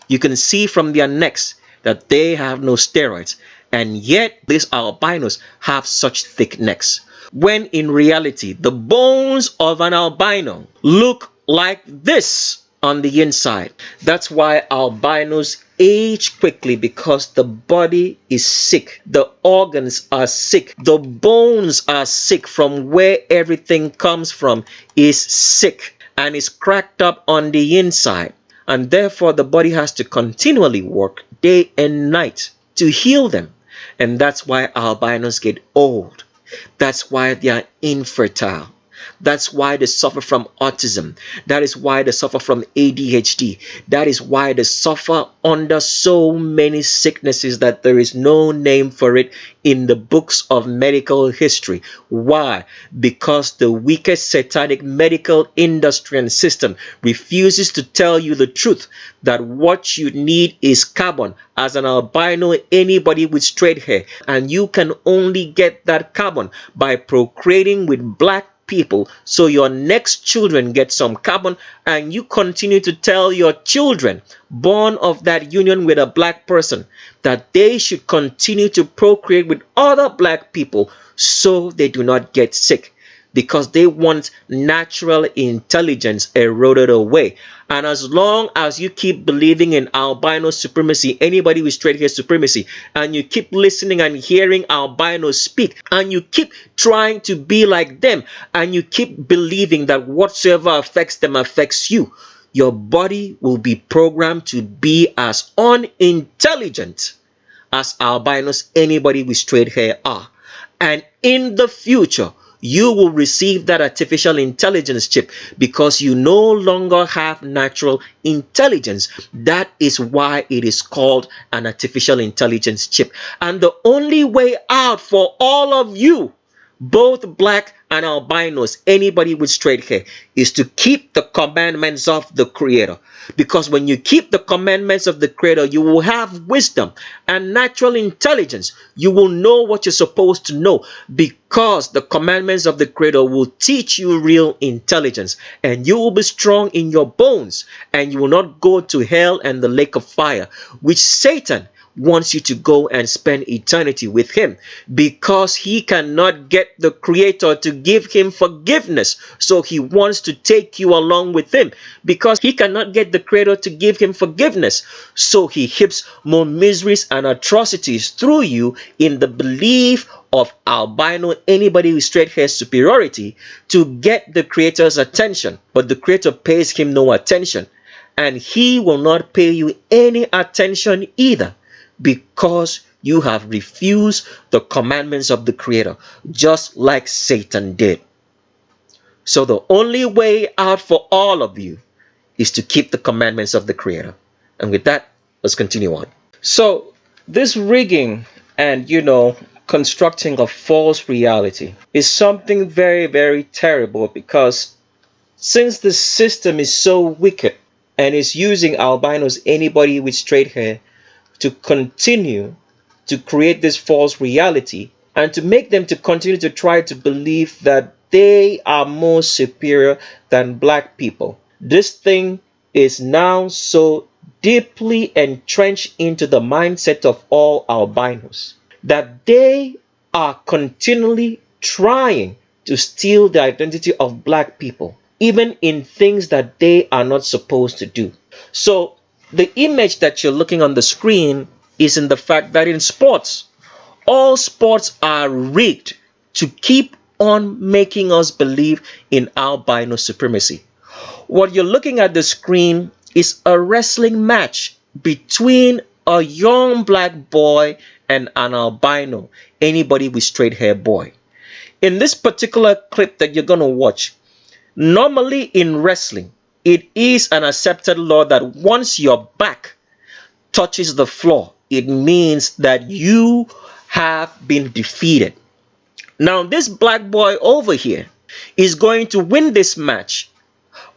You can see from their necks that they have no steroids, and yet these albinos have such thick necks, when in reality the bones of an albino look like this on the inside. That's why albinos age quickly, because the body is sick, the organs are sick, the bones are sick, from where everything comes from is sick and is cracked up on the inside, and therefore the body has to continually work day and night to heal them. And that's why albinos get old. That's why they are infertile. That's why they suffer from autism. That is why they suffer from ADHD. That is why they suffer under so many sicknesses that there is no name for it in the books of medical history. Why? Because the wicked satanic medical industry and system refuses to tell you the truth, that what you need is carbon. As an albino, anybody with straight hair, and you can only get that carbon by procreating with black people, so your next children get some carbon, and you continue to tell your children born of that union with a black person that they should continue to procreate with other black people so they do not get sick, because they want natural intelligence eroded away. And as long as you keep believing in albino supremacy, anybody with straight hair supremacy, and you keep listening and hearing albinos speak, and you keep trying to be like them, and you keep believing that whatsoever affects them affects you, your body will be programmed to be as unintelligent as albinos, anybody with straight hair are. And in the future, you will receive that artificial intelligence chip, because you no longer have natural intelligence. That is why it is called an artificial intelligence chip. And the only way out for all of you, both black and albinos, anybody with straight hair, is to keep the commandments of the Creator. Because when you keep the commandments of the Creator, you will have wisdom and natural intelligence. You will know what you're supposed to know, because the commandments of the Creator will teach you real intelligence, and you will be strong in your bones, and you will not go to hell and the lake of fire, which Satan wants you to go and spend eternity with him, because he cannot get the Creator to give him forgiveness. So he wants to take you along with him, because he cannot get the Creator to give him forgiveness. So he heaps more miseries and atrocities through you in the belief of albino, anybody with straight hair superiority, to get the Creator's attention. But the Creator pays him no attention, and he will not pay you any attention either, because you have refused the commandments of the Creator, just like Satan did. So the only way out for all of you is to keep the commandments of the Creator. And with that, let's continue on. So this rigging and, constructing a false reality is something very, very terrible, because since the system is so wicked and is using albinos, anybody with straight hair, to continue to create this false reality, and to make them to continue to try to believe that they are more superior than black people. This thing is now so deeply entrenched into the mindset of all albinos that they are continually trying to steal the identity of black people, even in things that they are not supposed to do. So the image that you're looking on the screen is in the fact that in sports, all sports are rigged to keep on making us believe in albino supremacy. What you're looking at the screen is a wrestling match between a young black boy and an albino, anybody with straight hair boy. In this particular clip that you're going to watch, normally in wrestling, it is an accepted law that once your back touches the floor, it means that you have been defeated. Now, this black boy over here is going to win this match,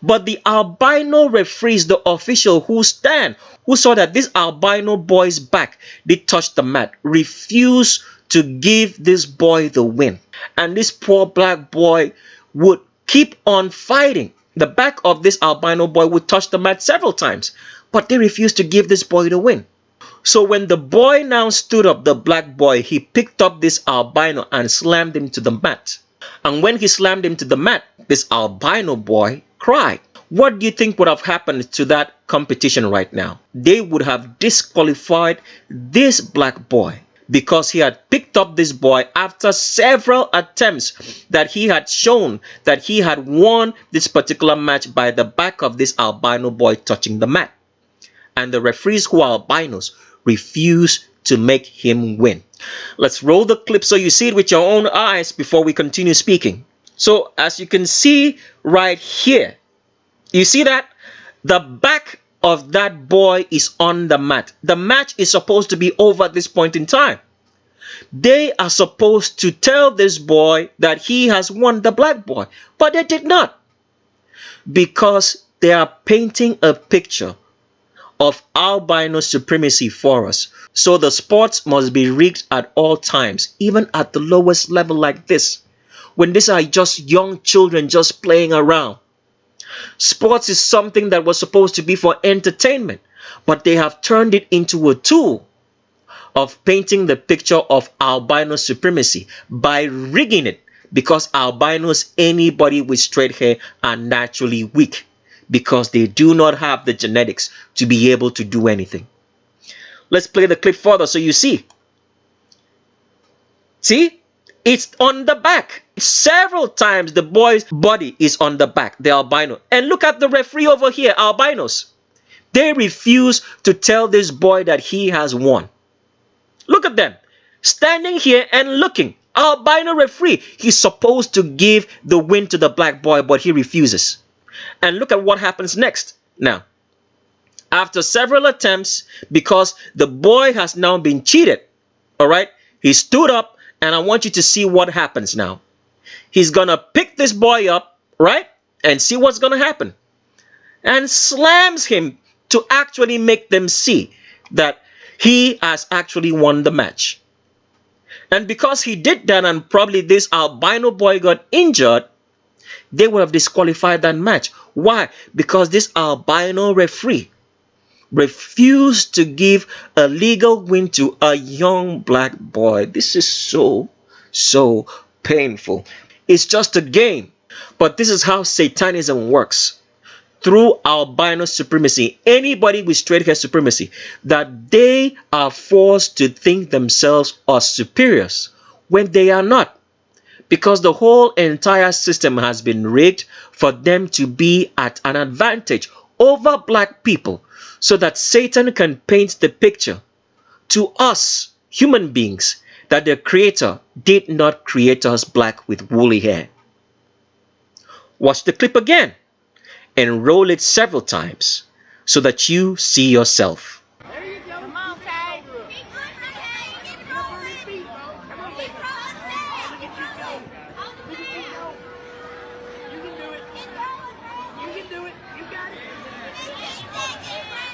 but the albino referees, the official who saw that this albino boy's back did touch the mat, refused to give this boy the win. And this poor black boy would keep on fighting. The back of this albino boy would touch the mat several times, but they refused to give this boy the win. So when the boy now stood up, the black boy, he picked up this albino and slammed him to the mat. And when he slammed him to the mat, this albino boy cried. What do you think would have happened to that competition right now? They would have disqualified this black boy because he had picked up this boy after several attempts that he had shown that he had won this particular match by the back of this albino boy touching the mat. And the referees, who are albinos, refused to make him win. Let's roll the clip so you see it with your own eyes before we continue speaking. So as you can see right here, you see that the back of that boy is on the mat. The match is supposed to be over at this point in time. They are supposed to tell this boy that he has won, the black boy, but they did not, because they are painting a picture of albino supremacy for us. So the sports must be rigged at all times, even at the lowest level like this, when these are just young children just playing around. Sports is something that was supposed to be for entertainment, but they have turned it into a tool of painting the picture of albino supremacy by rigging it, because albinos, anybody with straight hair, are naturally weak because they do not have the genetics to be able to do anything. Let's play the clip further so you see. See? It's on the back. Several times the boy's body is on the back, the albino. And look at the referee over here, albinos. They refuse to tell this boy that he has won. Look at them, standing here and looking. Albino referee, he's supposed to give the win to the black boy, but he refuses. And look at what happens next. Now, after several attempts, because the boy has now been cheated, all right, he stood up, and I want you to see what happens now. He's gonna pick this boy up, right, and see what's gonna happen, and slams him to actually make them see that he has actually won the match. And because he did that, and probably this albino boy got injured, they would have disqualified that match. Why? Because this albino referee refused to give a legal win to a young black boy. This is so painful. It's just a game, but this is how Satanism works. Through albino supremacy, anybody with straight hair supremacy, that they are forced to think themselves as superiors when they are not, because the whole entire system has been rigged for them to be at an advantage over black people, so that Satan can paint the picture to us human beings that the Creator did not create us black with woolly hair. Watch the clip again and roll it several times so that you see yourself. There you go. Come on, Kay. Keep pushing, Kay. Keep rolling. Come on, keep rolling. Look at you go. Hold the man. You can do it. Keep rolling, man. You can do it. You got it.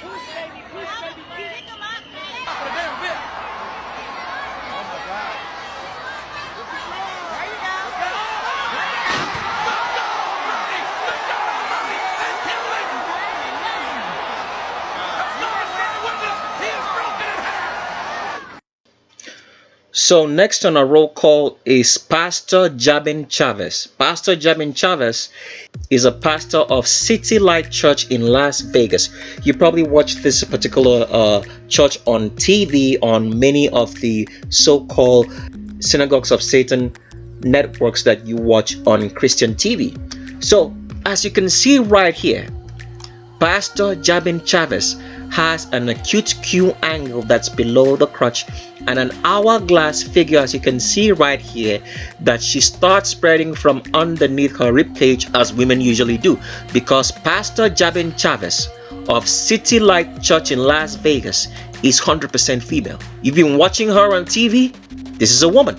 Push, baby. Push, baby. Pick him up, man. Oh, my God. There you go. So next on our roll call is Pastor Jabin Chavez. Pastor Jabin Chavez is a pastor of City Light Church in Las Vegas. You probably watched this particular church on TV on many of the so-called Synagogues of Satan networks that you watch on Christian TV. So as you can see right here, Pastor Jabin Chavez has an acute Q angle that's below the crotch and an hourglass figure, as you can see right here, that she starts spreading from underneath her rib cage, as women usually do, because Pastor Jabin Chavez of City Light Church in Las Vegas is 100% female. You've been watching her on TV. This is a woman.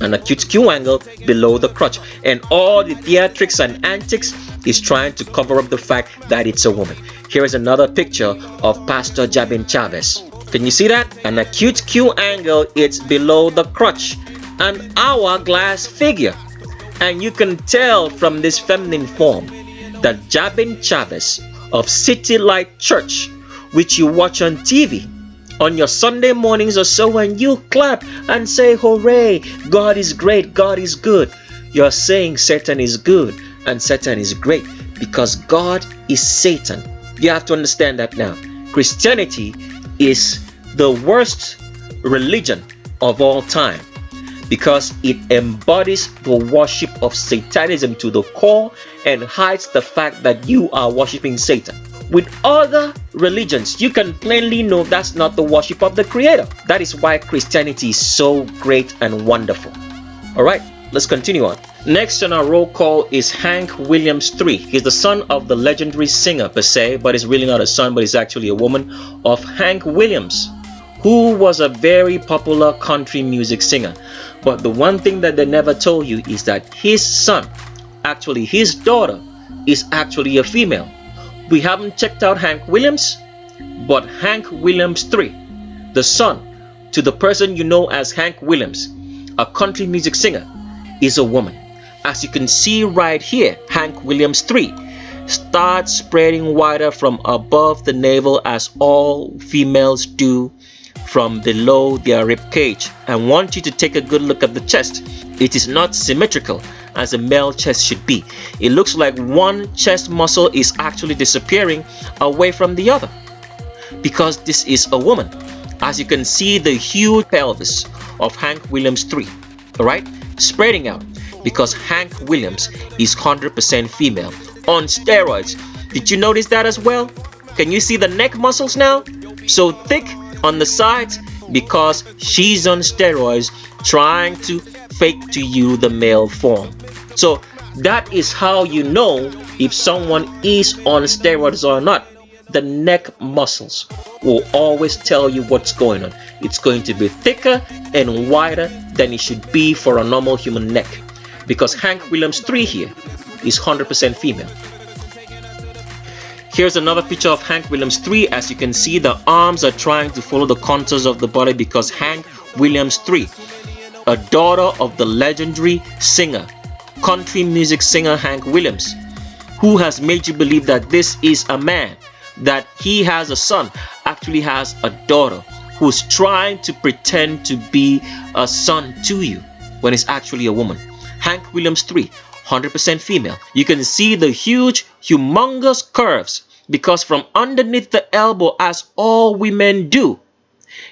An acute Q angle below the crotch, and all the theatrics and antics is trying to cover up the fact that it's a woman. Here is another picture of Pastor Jabin Chavez. Can you see that? An acute Q angle, it's below the crotch, an hourglass figure, and you can tell from this feminine form that Jabin Chavez of City Light Church, which you watch on TV on your Sunday mornings or so, and you clap and say, hooray, God is great, God is good. You're saying Satan is good and Satan is great because God is Satan. You have to understand that now. Christianity is the worst religion of all time because it embodies the worship of Satanism to the core and hides the fact that you are worshiping Satan. With other religions, you can plainly know that's not the worship of the Creator. That is why Christianity is so great and wonderful. All right, let's continue on. Next on our roll call is Hank Williams III. He's the son of the legendary singer per se, but he's really not a son, but he's actually a woman, of Hank Williams, who was a very popular country music singer. But the one thing that they never told you is that his son, actually his daughter, is actually a female. We haven't checked out Hank Williams, but Hank Williams III, the son to the person you know as Hank Williams, a country music singer, is a woman. As you can see right here, Hank Williams III starts spreading wider from above the navel, as all females do, from below their rib cage. I want you to take a good look at the chest. It is not symmetrical as a male chest should be. It looks like one chest muscle is actually disappearing away from the other because this is a woman. As you can see, the huge pelvis of Hank Williams III, all right, spreading out because Hank Williams is 100% female on steroids. Did you notice that as well? Can you see the neck muscles now? So thick on the sides because she's on steroids trying to fake to you the male form. So that is how you know if someone is on steroids or not. The neck muscles will always tell you what's going on. It's going to be thicker and wider than it should be for a normal human neck because Hank Williams III here is 100% female. Here's another picture of Hank Williams III. As you can see, the arms are trying to follow the contours of the body because Hank Williams III, a daughter of the legendary singer, country music singer Hank Williams, who has made you believe that this is a man, that he has a son, actually has a daughter who's trying to pretend to be a son to you when it's actually a woman. Hank Williams III, 100% female. You can see the huge, humongous curves because from underneath the elbow, as all women do,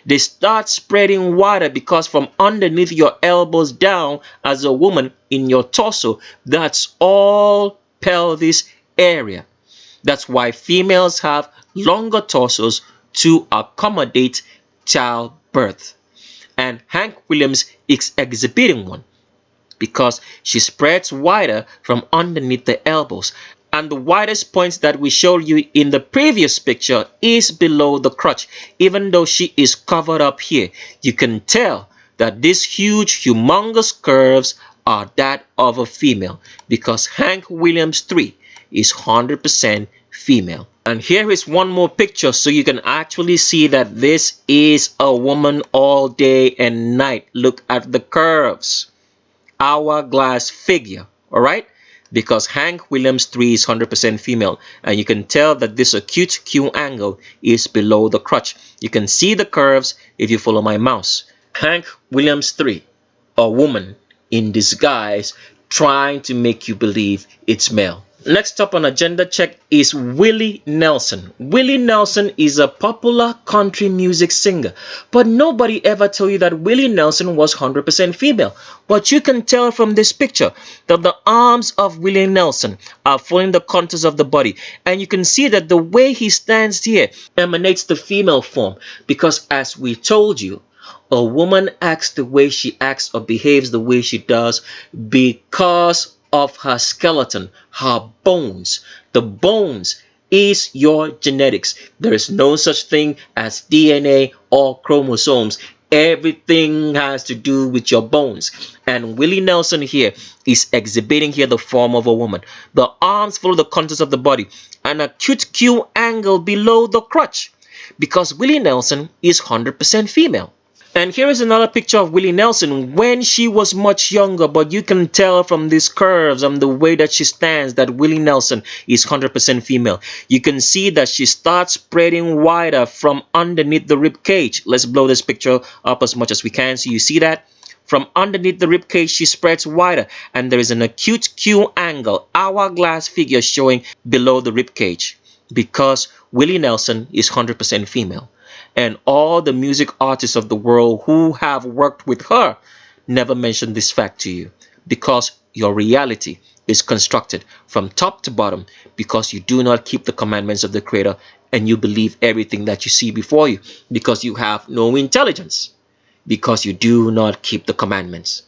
they start spreading wider because from underneath your elbows down as a woman in your torso, that's all pelvis area. That's why females have longer torsos to accommodate childbirth. And Hank Williams is exhibiting one because she spreads wider from underneath the elbows. And the widest points that we showed you in the previous picture is below the crotch. Even though she is covered up here, you can tell that these huge, humongous curves are that of a female because Hank Williams III is 100% female. And here is one more picture so you can actually see that this is a woman all day and night. Look at the curves. Hourglass figure, all right? Because Hank Williams III is 100% female, and you can tell that this acute Q angle is below the crotch. You can see the curves if you follow my mouse. Hank Williams III, a woman in disguise, trying to make you believe it's male. Next up on agenda check is Willie Nelson. Willie Nelson is a popular country music singer, but nobody ever told you that Willie Nelson was 100% female. But you can tell from this picture that the arms of Willie Nelson are following the contours of the body, and you can see that the way he stands here emanates the female form, because as we told you, a woman acts the way she acts or behaves the way she does because of her skeleton, her bones. The bones is your genetics. There is no such thing as DNA or chromosomes. Everything has to do with your bones. And Willie Nelson here is exhibiting here the form of a woman. The arms follow the contours of the body, an acute Q angle below the crotch, because Willie Nelson is 100% female. And here is another picture of Willie Nelson when she was much younger, but you can tell from these curves and the way that she stands that Willie Nelson is 100% female. You can see that she starts spreading wider from underneath the rib cage. Let's blow this picture up as much as we can so you see that. From underneath the rib cage, she spreads wider, and there is an acute Q angle, hourglass figure showing below the rib cage, because Willie Nelson is 100% female. And all the music artists of the world who have worked with her never mention this fact to you, because your reality is constructed from top to bottom, because you do not keep the commandments of the Creator, and you believe everything that you see before you, because you have no intelligence, because you do not keep the commandments.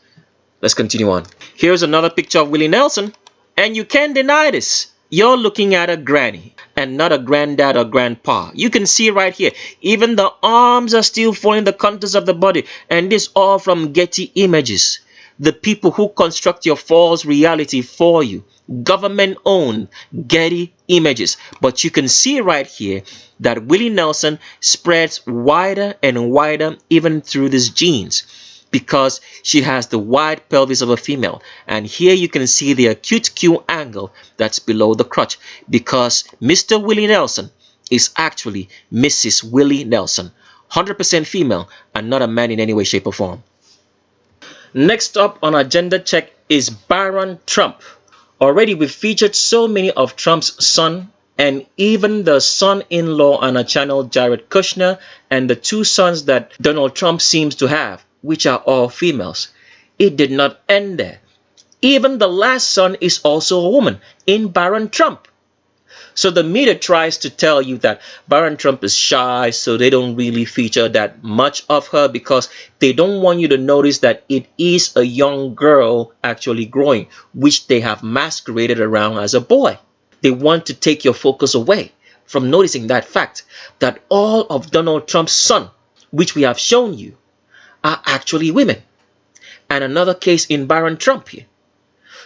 Let's continue on. Here's another picture of Willie Nelson, and you can't deny this. You're looking at a granny and not a granddad or grandpa. You can see right here, even the arms are still following the contours of the body, and this all from Getty Images, the people who construct your false reality for you. Government owned Getty Images. But you can see right here that Willie Nelson spreads wider and wider even through these jeans, because she has the wide pelvis of a female. And here you can see the acute Q angle that's below the crotch, because Mr. Willie Nelson is actually Mrs. Willie Nelson, 100% female and not a man in any way, shape, or form. Next up on agenda check is Barron Trump. Already we've featured so many of Trump's son, and even the son-in-law on our channel, Jared Kushner, and the two sons that Donald Trump seems to have, which are all females. It did not end there. Even the last son is also a woman in Barron Trump. So the media tries to tell you that Barron Trump is shy, so they don't really feature that much of her, because they don't want you to notice that it is a young girl actually growing, which they have masqueraded around as a boy. They want to take your focus away from noticing that fact, that all of Donald Trump's son, which we have shown you, are actually women. And another case in Barron Trump here.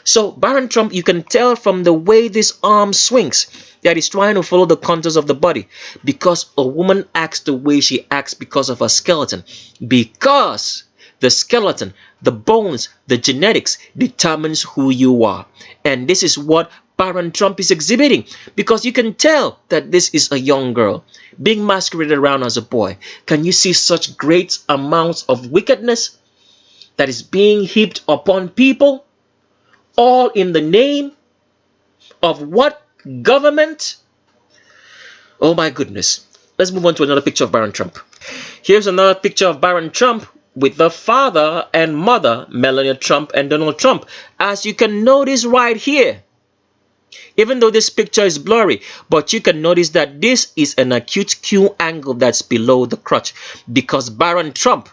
So Barron Trump, you can tell from the way this arm swings that he's trying to follow the contours of the body, because a woman acts the way she acts because of her skeleton, because the skeleton, the bones, the genetics determines who you are. And this is what Barron Trump is exhibiting, because you can tell that this is a young girl being masqueraded around as a boy. Can you see such great amounts of wickedness that is being heaped upon people, all in the name of what government? Oh my goodness. Let's move on to another picture of Barron Trump. Here's another picture of Barron Trump with the father and mother, Melania Trump and Donald Trump. As you can notice right here, even though this picture is blurry, but you can notice that this is an acute Q angle that's below the crotch, because Barron Trump,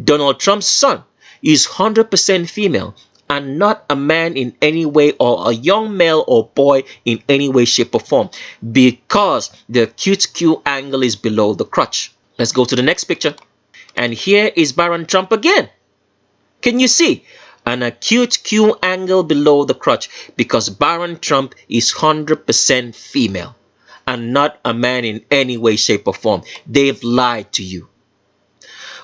Donald Trump's son, is 100% female and not a man in any way, or a young male or boy in any way, shape, or form, because the acute Q angle is below the crotch. Let's go to the next picture. And here is Barron Trump again. Can you see? An acute Q angle below the crotch, because Barron Trump is 100% female and not a man in any way, shape, or form. They've lied to you.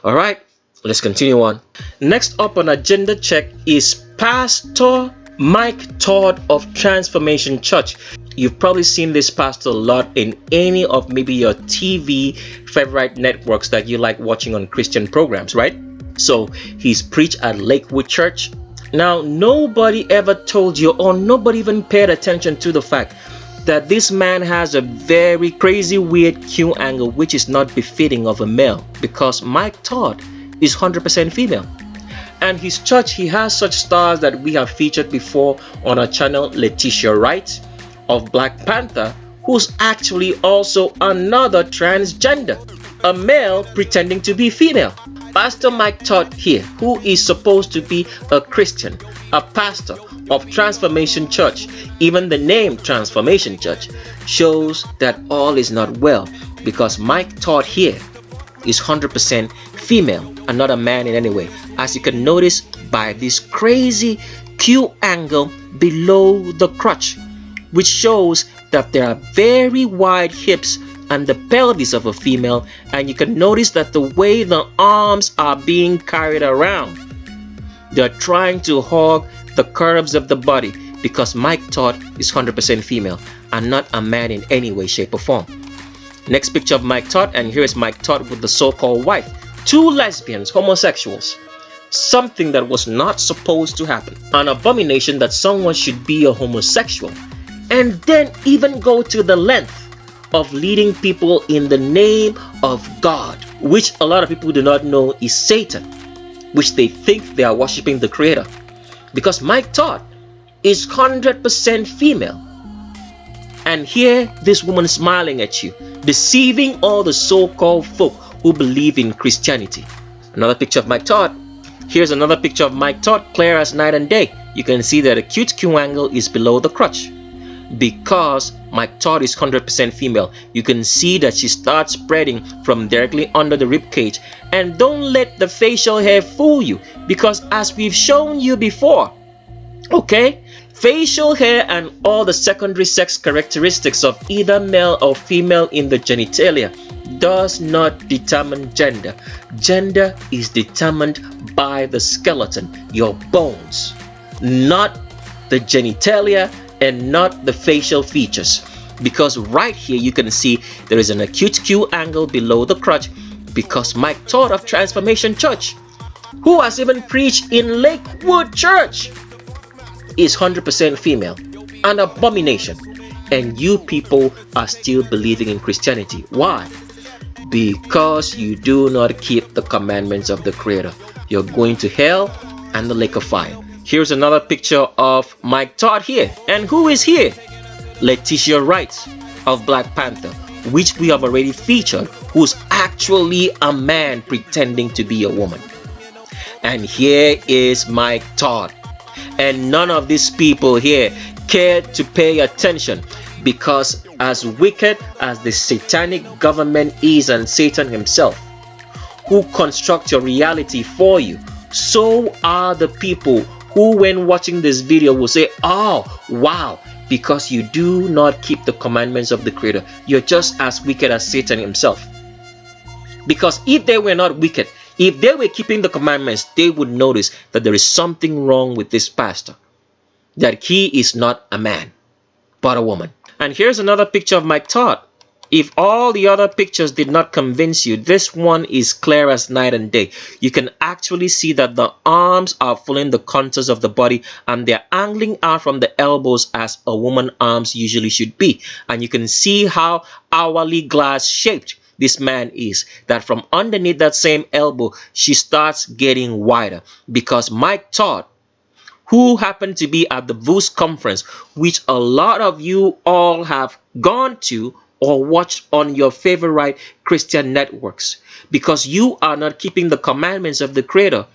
All right, let's continue on. Next up on agenda check is Pastor Mike Todd of Transformation Church. You've probably seen this pastor a lot in any of maybe your TV favorite networks that you like watching on Christian programs, right? So he's preached at Lakewood Church, Now, nobody ever told you, or nobody even paid attention to the fact that this man has a very crazy, weird Q angle, which is not befitting of a male, because Mike Todd is 100% female. And his church, he has such stars that we have featured before on our channel. Letitia Wright of Black Panther, who's actually also another transgender, a male pretending to be female. Pastor Mike Todd here, who is supposed to be a Christian, a pastor of Transformation Church, even the name Transformation Church shows that all is not well, because Mike Todd here is 100% female and not a man in any way, as you can notice by this crazy Q angle below the crotch, which shows that there are very wide hips and the pelvis of a female, and you can notice that the way the arms are being carried around, they're trying to hug the curves of the body, because Mike Todd is 100% female and not a man in any way, shape or form. Next picture of Mike Todd, and here is Mike Todd with the so-called wife. Two lesbians, homosexuals. Something that was not supposed to happen. An abomination that someone should be a homosexual and then even go to the length of leading people in the name of God, which a lot of people do not know is Satan, which they think they are worshiping the Creator, because Mike Todd is 100% female. And here this woman smiling at you, deceiving all the so-called folk who believe in Christianity. Another picture of Mike Todd. Here's another picture of Mike Todd, clear as night and day. You can see that a cute Q angle is below the crotch, because Mike Todd is 100% female. You can see that she starts spreading from directly under the rib cage. And don't let the facial hair fool you, because as we've shown you before, okay, facial hair and all the secondary sex characteristics of either male or female in the genitalia does not determine gender. Gender is determined by the skeleton, your bones, not the genitalia and not the facial features. Because right here you can see there is an acute Q angle below the crotch, because Mike Todd of Transformation Church, who has even preached in Lakewood Church, is 100% female, an abomination. And you people are still believing in Christianity. Why? Because you do not keep the commandments of the Creator. You're going to hell and the lake of fire. Here's another picture of Mike Todd here. And who is here? Letitia Wright of Black Panther, which we have already featured, who's actually a man pretending to be a woman. And here is Mike Todd. And none of these people here cared to pay attention, because as wicked as the satanic government is, and Satan himself, who construct your reality for you, so are the people who, when watching this video, will say, oh wow, because you do not keep the commandments of the Creator. You're just as wicked as Satan himself. Because if they were not wicked, if they were keeping the commandments, they would notice that there is something wrong with this pastor, that he is not a man but a woman. And here's another picture of Mike Todd. If all the other pictures did not convince you, this one is clear as night and day. You can actually see that the arms are following the contours of the body, and they're angling out from the elbows as a woman's arms usually should be. And you can see how hourly glass shaped this man is, that from underneath that same elbow, she starts getting wider, because Mike Todd, who happened to be at the Voos conference, which a lot of you all have gone to or watched on your favorite Christian networks, because you are not keeping the commandments of the Creator,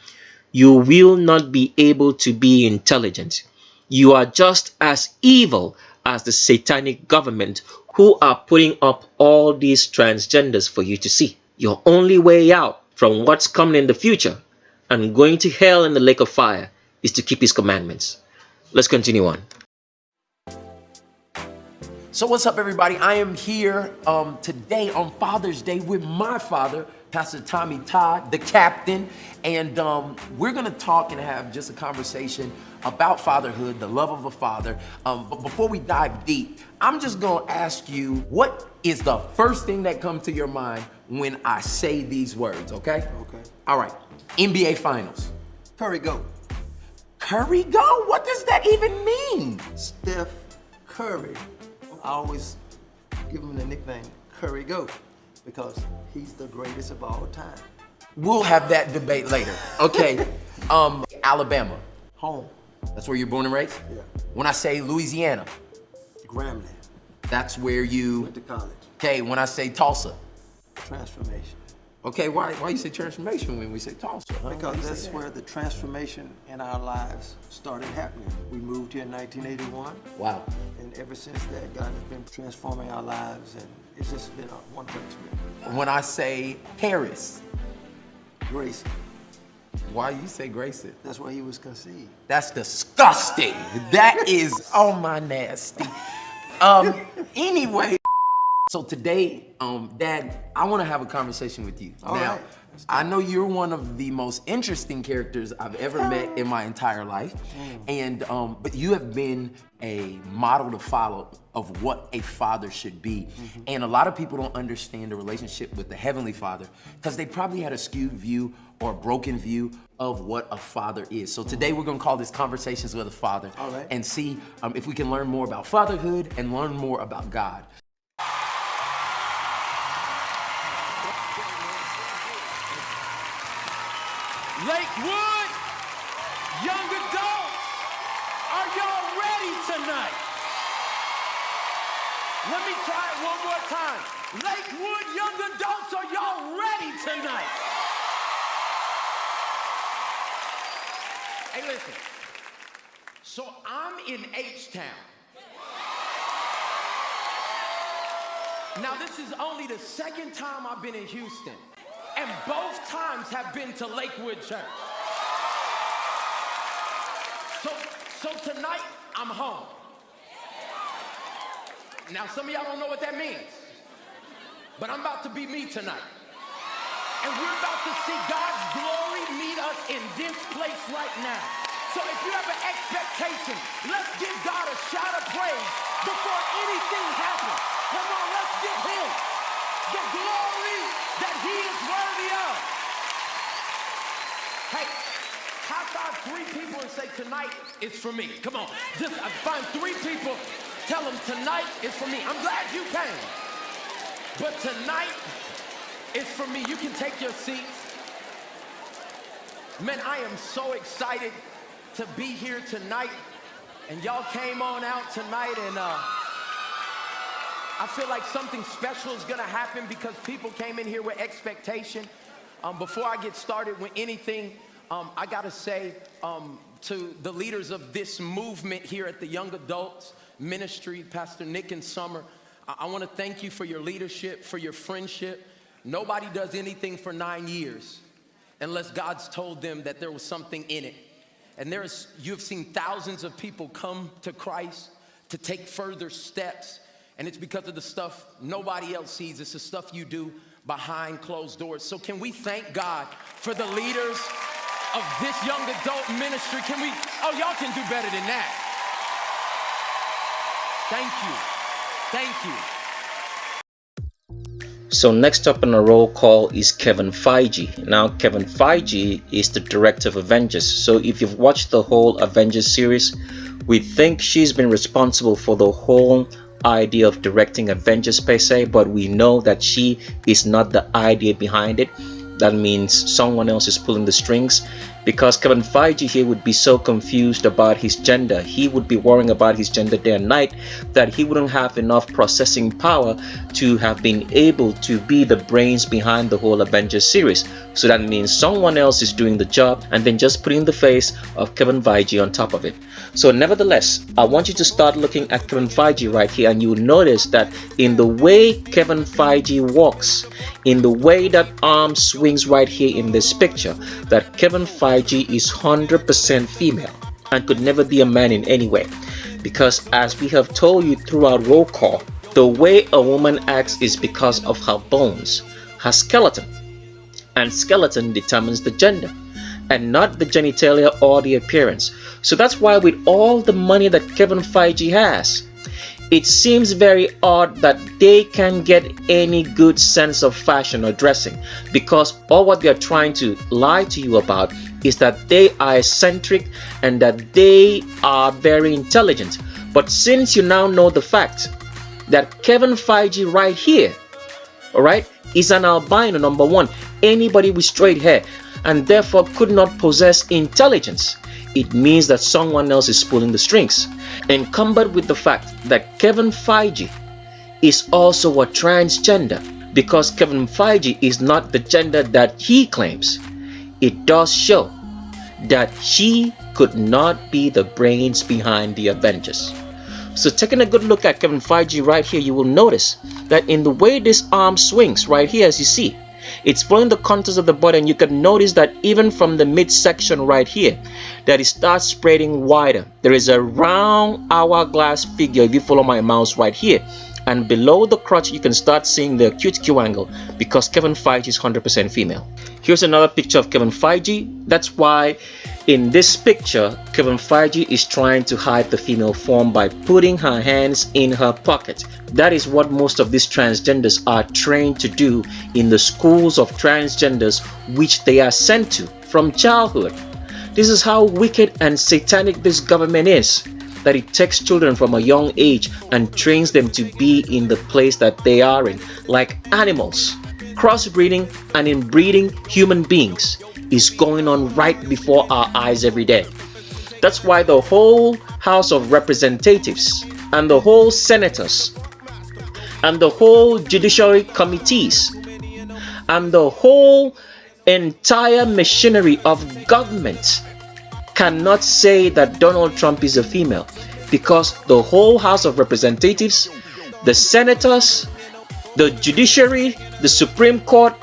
you will not be able to be intelligent. You are just as evil as the satanic government, who are putting up all these transgenders for you to see. Your only way out from what's coming in the future and going to hell in the lake of fire is to keep His commandments. Let's continue on. So what's up, everybody? I am here today on Father's Day with my father, Pastor Tommy Todd, the captain, and we're gonna talk and have just a conversation about fatherhood, the love of a father. But before we dive deep, I'm just gonna ask you, what is the first thing that comes to your mind when I say these words, okay? Okay. All right, NBA Finals. Curry go. Curry go? What does that even mean? Steph Curry. I always give him the nickname Curry Goat because he's the greatest of all time. We'll have that debate later. Okay. Alabama. Home, That's where you're born and raised? yeah. When I say Louisiana, Grambling, that's where you. went to college. Okay, when I say Tulsa. Transformation. Okay, why you say transformation when we say Tulsa? Huh? Why Because you say that's that? where the transformation in our lives started happening. We moved here in 1981, Wow. and ever since that, God has been transforming our lives, and it's just been a wonderful experience. When I say Paris, Grace, why you say Grayson? that's where he was conceived. That's disgusting. That is, oh my nasty. Anyway, so today, Dad, I want to have a conversation with you. All Now, right. I know you're one of the most interesting characters I've ever met in my entire life, and but you have been a model to follow of what a father should be. And a lot of people don't understand the relationship with the Heavenly Father because they probably had a skewed view or a broken view of what a father is. So today we're gonna call this Conversations with a Father, All right. and see if we can learn more about fatherhood and learn more about God. Lakewood, young adults, are y'all ready tonight? Let me try it one more time. Lakewood, young adults, are y'all ready tonight? Hey, listen. So I'm in H-Town. Now, this is only the second time I've been in Houston, and both times have been to Lakewood Church. So tonight, I'm home. Now, some of y'all don't know what that means, but I'm about to be me tonight. And we're about to see God's glory meet us in this place right now. So if you have an expectation, let's give God a shout of praise before anything happens. Come on, let's give him the glory that he is worthy of. Hey, high five 3 people and say, tonight is for me. Come on, just find 3 people, tell them tonight is for me. I'm glad you came, but tonight is for me. You can take your seats. Man, I am so excited to be here tonight, and y'all came on out tonight, and I feel like something special is gonna happen because people came in here with expectation. Before I get started with anything, I gotta say to the leaders of this movement here at the Young Adults Ministry, Pastor Nick and Summer, I wanna thank you for your leadership, for your friendship. Nobody does anything for 9 years unless God's told them that there was something in it. And you've seen thousands of people come to Christ to take further steps. And it's because of the stuff nobody else sees. It's the stuff you do behind closed doors. So can we thank God for the leaders of this young adult ministry? Y'all can do better than that. Thank you. Thank you. So next up on the roll call is Kevin Feige. Now, Kevin Feige is the director of Avengers. So if you've watched the whole Avengers series, we think she's been responsible for the whole idea of directing Avengers per se, but we know that she is not the idea behind it. That means someone else is pulling the strings, because Kevin Feige here would be so confused about his gender. He would be worrying about his gender day and night that he wouldn't have enough processing power to have been able to be the brains behind the whole Avengers series. So that means someone else is doing the job and then just putting the face of Kevin Feige on top of it. So nevertheless, I want you to start looking at Kevin Feige right here, and you'll notice that in the way Kevin Feige walks, in the way that arm swings right here in this picture, that Kevin Feige is 100% female and could never be a man in any way. Because as we have told you throughout roll call, the way a woman acts is because of her bones, her skeleton. And skeleton determines the gender, and not the genitalia or the appearance. So that's why with all the money that Kevin Feige has, it seems very odd that they can get any good sense of fashion or dressing, because all what they're trying to lie to you about is that they are eccentric and that they are very intelligent. But since you now know the fact that Kevin Feige right here, all right, is an albino, number one, anybody with straight hair, and therefore could not possess intelligence, it means that someone else is pulling the strings. Encumbered with the fact that Kevin Feige is also a transgender, because Kevin Feige is not the gender that he claims, it does show that he could not be the brains behind the Avengers. So taking a good look at Kevin Feige right here, you will notice that in the way this arm swings right here, as you see, it's following the contours of the body, and you can notice that even from the midsection right here, that it starts spreading wider. There is a round hourglass figure if you follow my mouse right here, and below the crotch you can start seeing the acute Q angle, because Kevin Feige is 100% female. Here's another picture of Kevin Feige. That's why in this picture Kevin Feige is trying to hide the female form by putting her hands in her pocket. That is what most of these transgenders are trained to do in the schools of transgenders, which they are sent to from childhood. This is how wicked and satanic this government is, that it takes children from a young age and trains them to be in the place that they are in, like animals. Crossbreeding and inbreeding human beings is going on right before our eyes every day. That's why the whole House of Representatives and the whole senators and the whole judiciary committees and the whole entire machinery of government cannot say that Donald Trump is a female, because the whole House of Representatives, the senators, the judiciary, the Supreme Court,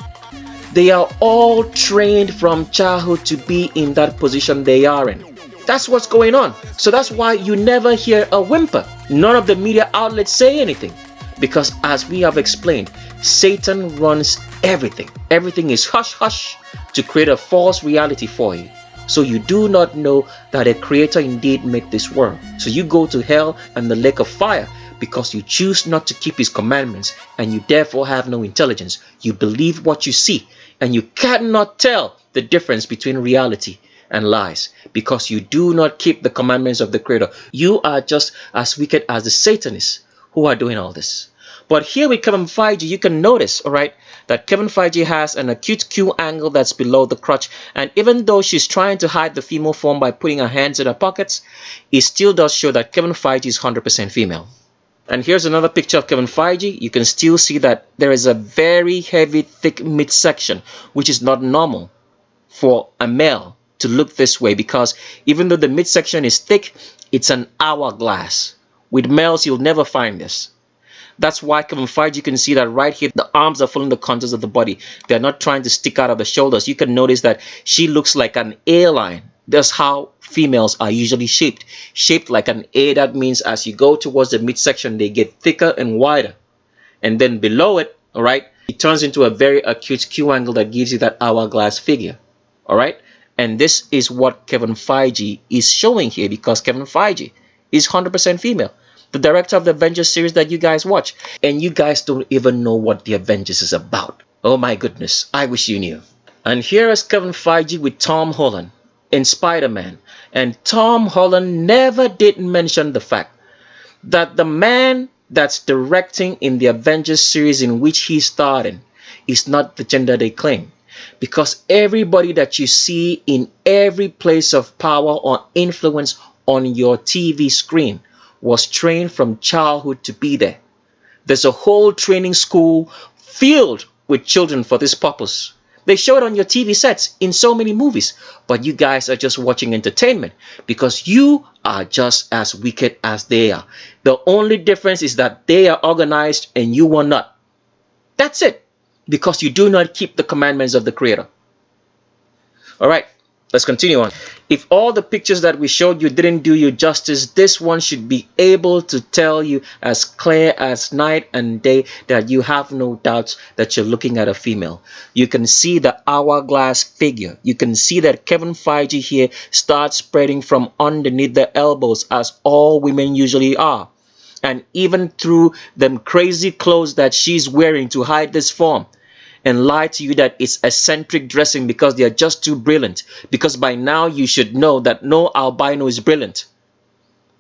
they are all trained from childhood to be in that position they are in. That's what's going on. So that's why you never hear a whimper. None of the media outlets say anything, because as we have explained, Satan runs everything. Everything is hush hush to create a false reality for you. So you do not know that a creator indeed made this world. So you go to hell and the lake of fire because you choose not to keep his commandments, and you therefore have no intelligence. You believe what you see, and you cannot tell the difference between reality and lies, because you do not keep the commandments of the creator. You are just as wicked as the Satanists who are doing all this. But here with Kevin Feige, you can notice, all right, that Kevin Feige has an acute Q angle that's below the crotch. And even though she's trying to hide the female form by putting her hands in her pockets, it still does show that Kevin Feige is 100% female. And here's another picture of Kevin Feige. You can still see that there is a very heavy, thick midsection, which is not normal for a male to look this way, because even though the midsection is thick, it's an hourglass. With males, you'll never find this. That's why Kevin Feige, you can see that right here, the arms are following the contours of the body. They're not trying to stick out of the shoulders. You can notice that she looks like an A-line. That's how females are usually shaped. Shaped like an A, that means as you go towards the midsection, they get thicker and wider. And then below it, all right, it turns into a very acute Q angle that gives you that hourglass figure. All right. And this is what Kevin Feige is showing here, because Kevin Feige is 100% female. The director of the Avengers series that you guys watch, and you guys don't even know what the Avengers is about. Oh my goodness, I wish you knew. And here is Kevin Feige with Tom Holland in Spider-Man, and Tom Holland never did mention the fact that the man that's directing in the Avengers series in which he starred in is not the gender they claim, because everybody that you see in every place of power or influence on your TV screen was trained from childhood to be there. There's a whole training school filled with children for this purpose. They show it on your TV sets in so many movies, but you guys are just watching entertainment because you are just as wicked as they are. The only difference is that they are organized and you are not. That's it, because you do not keep the commandments of the Creator. All right. Let's continue on. If all the pictures that we showed you didn't do you justice, this one should be able to tell you as clear as night and day that you have no doubts that you're looking at a female. You can see the hourglass figure. You can see that Kevin Feige here starts spreading from underneath the elbows, as all women usually are. And even through them crazy clothes that she's wearing to hide this form. and lie to you that it's eccentric dressing because they are just too brilliant. Because by now you should know that no albino is brilliant.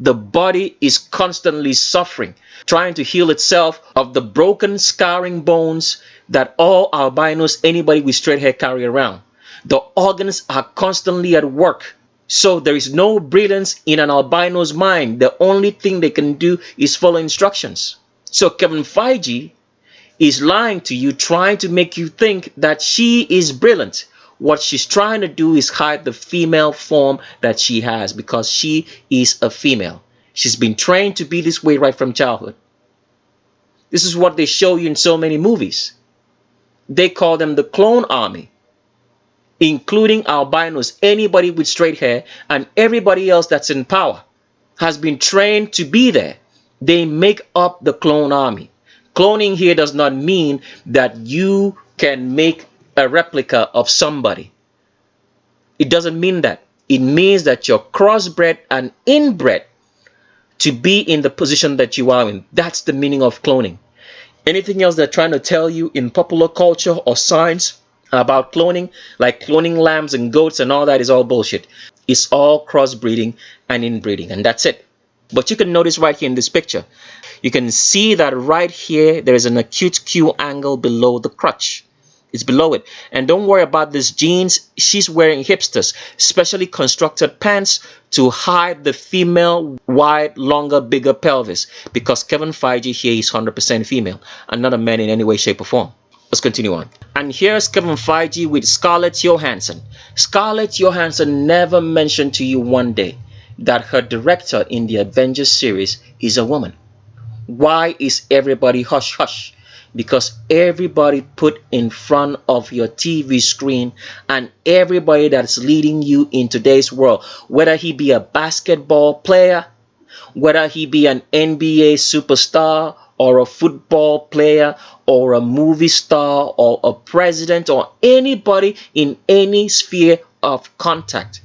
The body is constantly suffering, trying to heal itself of the broken, scarring bones that all albinos, anybody with straight hair, carry around. The organs are constantly at work. So there is no brilliance in an albino's mind. The only thing they can do is follow instructions. So Kevin Feige is lying to you, trying to make you think that she is brilliant. What she's trying to do is hide the female form that she has, because she is a female. She's been trained to be this way right from childhood. This is what they show you in so many movies. They call them the clone army, including albinos. Anybody with straight hair and everybody else that's in power has been trained to be there. They make up the clone army. Cloning here does not mean that you can make a replica of somebody. It doesn't mean that. It means that you're crossbred and inbred to be in the position that you are in. That's the meaning of cloning. Anything else they're trying to tell you in popular culture or science about cloning, like cloning lambs and goats and all that, is all bullshit. It's all crossbreeding and inbreeding, and that's it. But you can notice right here in this picture, you can see that right here there is an acute Q angle below the crotch. It's below it. And don't worry about these jeans. She's wearing hipsters, specially constructed pants to hide the female wide, longer, bigger pelvis, because Kevin Feige here is 100% female and not a man in any way, shape, or form. Let's continue on. And here's Kevin Feige with Scarlett Johansson. Scarlett Johansson never mentioned to you one day that her director in the Avengers series is a woman. Why is everybody hush hush? Because everybody put in front of your TV screen and everybody that's leading you in today's world, whether he be a basketball player, whether he be an NBA superstar or a football player or a movie star or a president or anybody in any sphere of contact,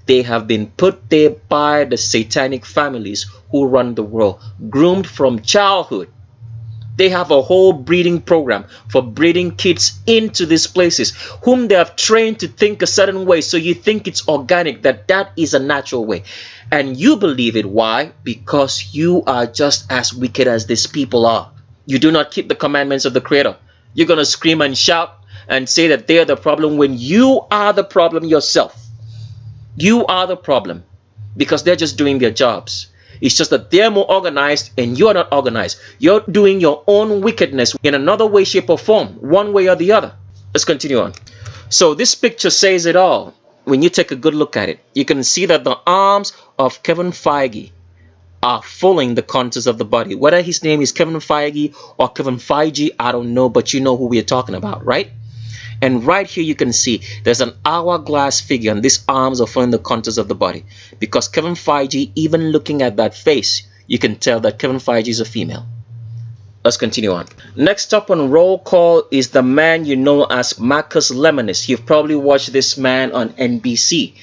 they have been put there by the satanic families who run the world, groomed from childhood. They have a whole breeding program for breeding kids into these places, whom they have trained to think a certain way. So you think it's organic, that is a natural way. And you believe it. Why? Because you are just as wicked as these people are. You do not keep the commandments of the Creator. You're going to scream and shout and say that they are the problem when you are the problem yourself. You are the problem, because they're just doing their jobs. It's just that they're more organized and you're not organized. You're doing your own wickedness in another way, shape, or form, one way or the other. Let's continue on. So this picture says it all. When you take a good look at it, you can see that the arms of Kevin Feige are following the contours of the body. Whether his name is Kevin Feige or Kevin Feige, I don't know, but you know who we're talking about, right? And right here you can see there's an hourglass figure, and these arms are following the contours of the body. Because Kevin Feige, even looking at that face, you can tell that Kevin Feige is a female. Let's continue on. Next up on roll call is the man you know as Marcus Lemonis. You've probably watched this man on NBC.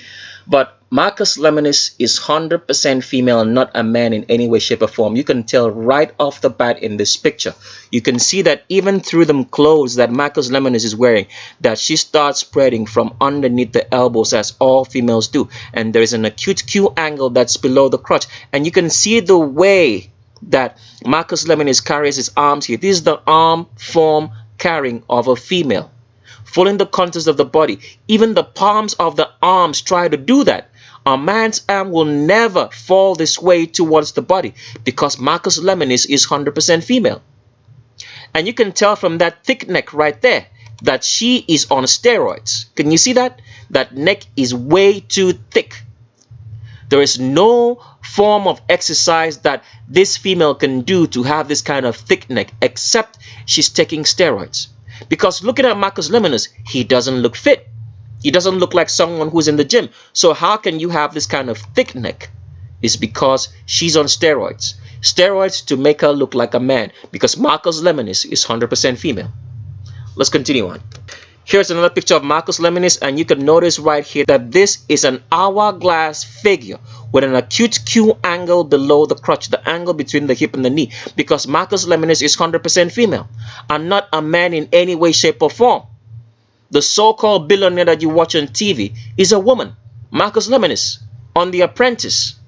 But Marcus Lemonis is 100% female and not a man in any way, shape, or form. You can tell right off the bat in this picture. You can see that even through the clothes that Marcus Lemonis is wearing, that she starts spreading from underneath the elbows, as all females do. And there is an acute Q angle that's below the crotch. And you can see the way that Marcus Lemonis carries his arms here. This is the arm form carrying of a female, following the contours of the body. Even the palms of the arms try to do that. A man's arm will never fall this way towards the body, because Marcus Lemonis is 100% female. And you can tell from that thick neck right there that she is on steroids. Can you see that? That neck is way too thick. There is no form of exercise that this female can do to have this kind of thick neck, except she's taking steroids. Because looking at Marcus Lemonis, he doesn't look fit. He doesn't look like someone who's in the gym. So how can you have this kind of thick neck? It's because she's on steroids. Steroids to make her look like a man, because Marcus Lemonis is 100% female. Let's continue on. Here's another picture of Marcus Lemonis, and you can notice right here that this is an hourglass figure with an acute Q angle below the crotch, the angle between the hip and the knee, because Marcus Lemonis is 100% female and not a man in any way, shape, or form. The so-called billionaire that you watch on TV is a woman, Marcus Lemonis, on The Apprentice.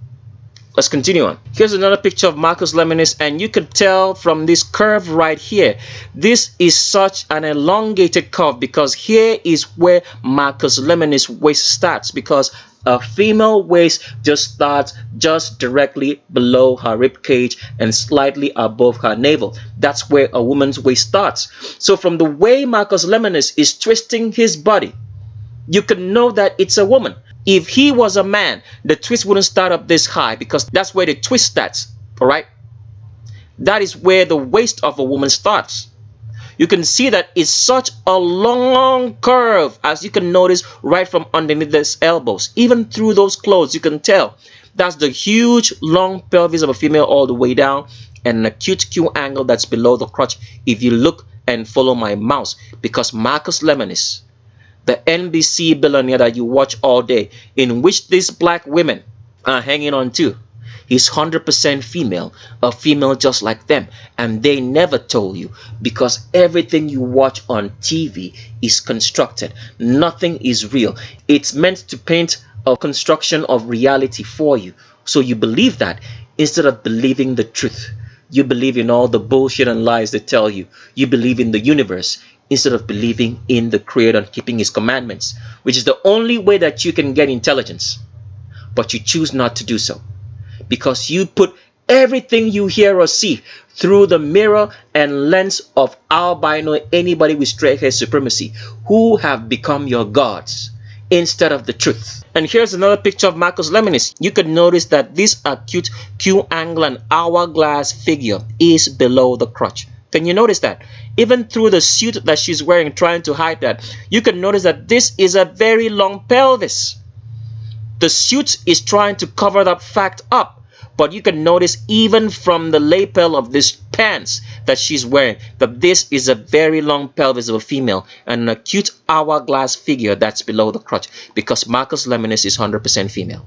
Let's continue on. Here's another picture of Marcus Lemonis, and you can tell from this curve right here, this is such an elongated curve because here is where Marcus Lemonis' waist starts, because a female waist just starts just directly below her rib cage and slightly above her navel. That's where a woman's waist starts. So from the way Marcus Lemonis is twisting his body, you can know that it's a woman. If he was a man, the twist wouldn't start up this high, because that's where the twist starts. All right, that is where the waist of a woman starts. You can see that it's such a long curve, as you can notice right from underneath these elbows. Even through those clothes, you can tell that's the huge long pelvis of a female all the way down, and an acute Q angle that's below the crotch if you look and follow my mouse, because Marcus Lemonis, the NBC billionaire that you watch all day, in which these black women are hanging on to, he's 100% female, a female just like them. And they never told you, because everything you watch on TV is constructed. Nothing is real. It's meant to paint a construction of reality for you, so you believe that instead of believing the truth. You believe in all the bullshit and lies they tell you. You believe in the universe instead of believing in the Creator and keeping His commandments, which is the only way that you can get intelligence. But you choose not to do so, because you put everything you hear or see through the mirror and lens of albino, anybody with straight hair supremacy, who have become your gods instead of the truth. And here's another picture of Marcus Lemonis. You can notice that this acute Q angle and hourglass figure is below the crotch. Can you notice that? Even through the suit that she's wearing, trying to hide that, you can notice that this is a very long pelvis. The suit is trying to cover that fact up, but you can notice even from the lapel of this pants that she's wearing that this is a very long pelvis of a female and an acute hourglass figure that's below the crotch, because Marcus Lemonis is 100% female.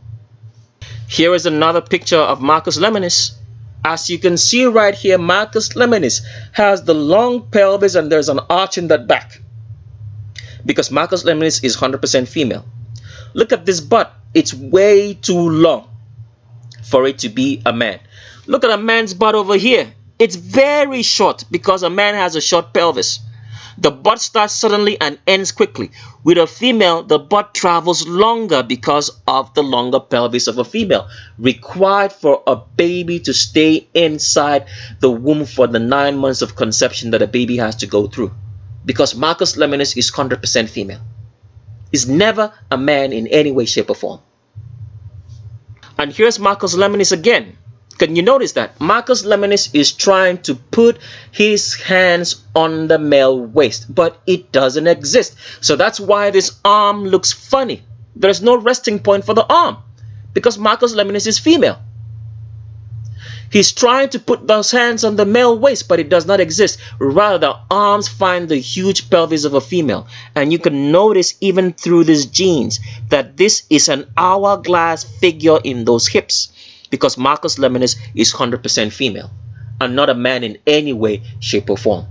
Here is another picture of Marcus Lemonis. As you can see right here, Marcus Lemonis has the long pelvis and there's an arch in that back, because Marcus Lemonis is 100% female. Look at this butt. It's way too long for it to be a man. Look at a man's butt over here. It's very short because a man has a short pelvis. The butt starts suddenly and ends quickly. With a female, the butt travels longer because of the longer pelvis of a female, required for a baby to stay inside the womb for the 9 months of conception that a baby has to go through. Because Marcus Lemonis is 100% female. He's never a man in any way, shape, or form. And here's Marcus Lemonis again. Can you notice that? Marcus Lemonis is trying to put his hands on the male waist, but it doesn't exist. So that's why this arm looks funny. There's no resting point for the arm, because Marcus Lemonis is female. He's trying to put those hands on the male waist, but it does not exist. Rather, the arms find the huge pelvis of a female. And you can notice even through these jeans that this is an hourglass figure in those hips, because Marcus Lemonis is 100% female and not a man in any way, shape, or form.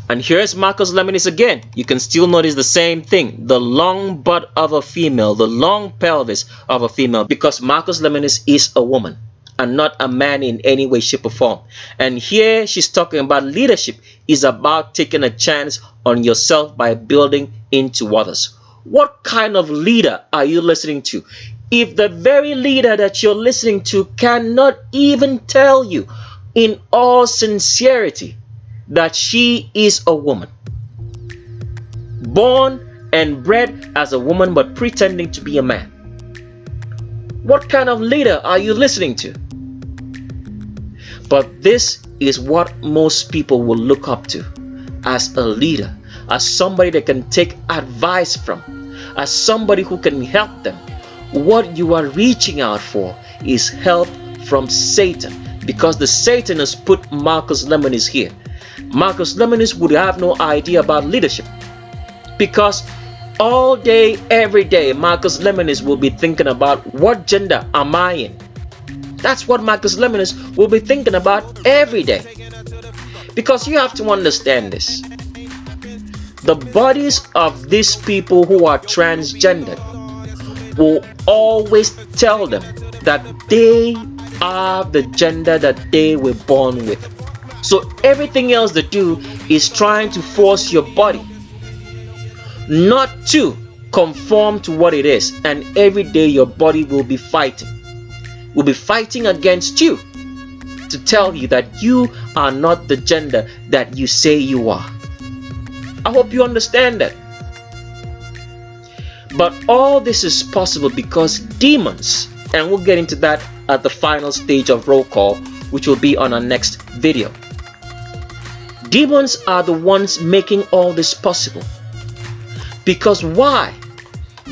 And here's Marcus Lemonis again. You can still notice the same thing. The long butt of a female, the long pelvis of a female, because Marcus Lemonis is a woman and not a man in any way, shape, or form. And here she's talking about leadership is about taking a chance on yourself by building into others. What kind of leader are you listening to? If the very leader that you're listening to cannot even tell you in all sincerity that she is a woman, born and bred as a woman but pretending to be a man, what kind of leader are you listening to? But this is what most people will look up to as a leader, as somebody they can take advice from, as somebody who can help them. What you are reaching out for is help from Satan, because the Satan has put Marcus Lemonis here. Marcus Lemonis would have no idea about leadership. Because all day, every day, Marcus Lemonis will be thinking about, what gender am I in? That's what Marcus Lemonis will be thinking about every day. Because you have to understand this. The bodies of these people who are transgendered will always tell them that they are the gender that they were born with. So everything else they do is trying to force your body not to conform to what it is. And every day your body will be fighting against you to tell you that you are not the gender that you say you are. I hope you understand that. But all this is possible because demons, and we'll get into that at the final stage of roll call, which will be on our next video. Demons are the ones making all this possible. Because why?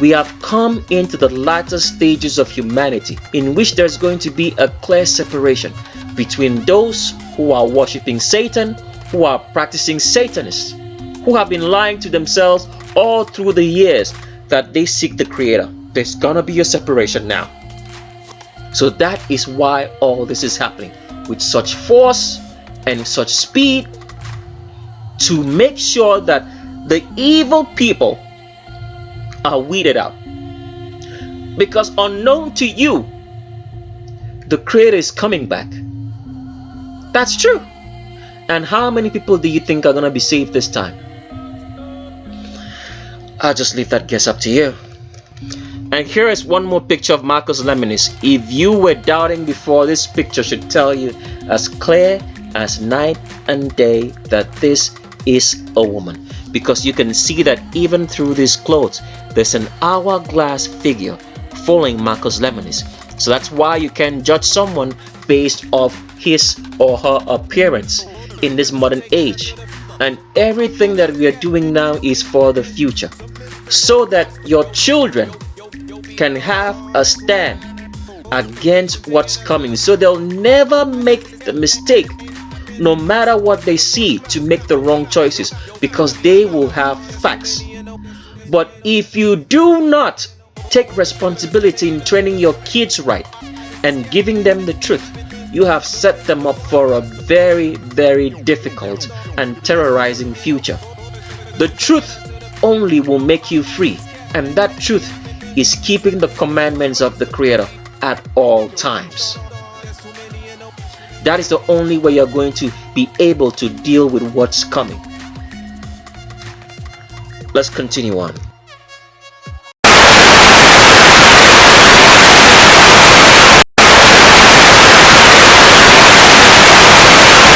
We have come into the latter stages of humanity in which there's going to be a clear separation between those who are worshiping Satan, who are practicing Satanists, who have been lying to themselves all through the years that they seek the Creator. There's gonna be a separation now. So that is why all this is happening with such force and such speed, to make sure that the evil people are weeded out. Because unknown to you, the Creator is coming back. That's true. And how many people do you think are gonna be saved this time? I'll just leave that guess up to you. And here is one more picture of Marcus Lemonis. If you were doubting before, this picture should tell you as clear as night and day that this is a woman. Because you can see that even through these clothes, there's an hourglass figure following Marcus Lemonis. So that's why you can judge someone based off his or her appearance in this modern age. And everything that we are doing now is for the future, so that your children can have a stand against what's coming, so they'll never make the mistake, no matter what they see, to make the wrong choices, because they will have facts. But if you do not take responsibility in training your kids right and giving them the truth, you have set them up for a very, very difficult and terrorizing future. The truth only will make you free, and that truth is keeping the commandments of the Creator at all times. That is the only way you're going to be able to deal with what's coming. Let's continue on.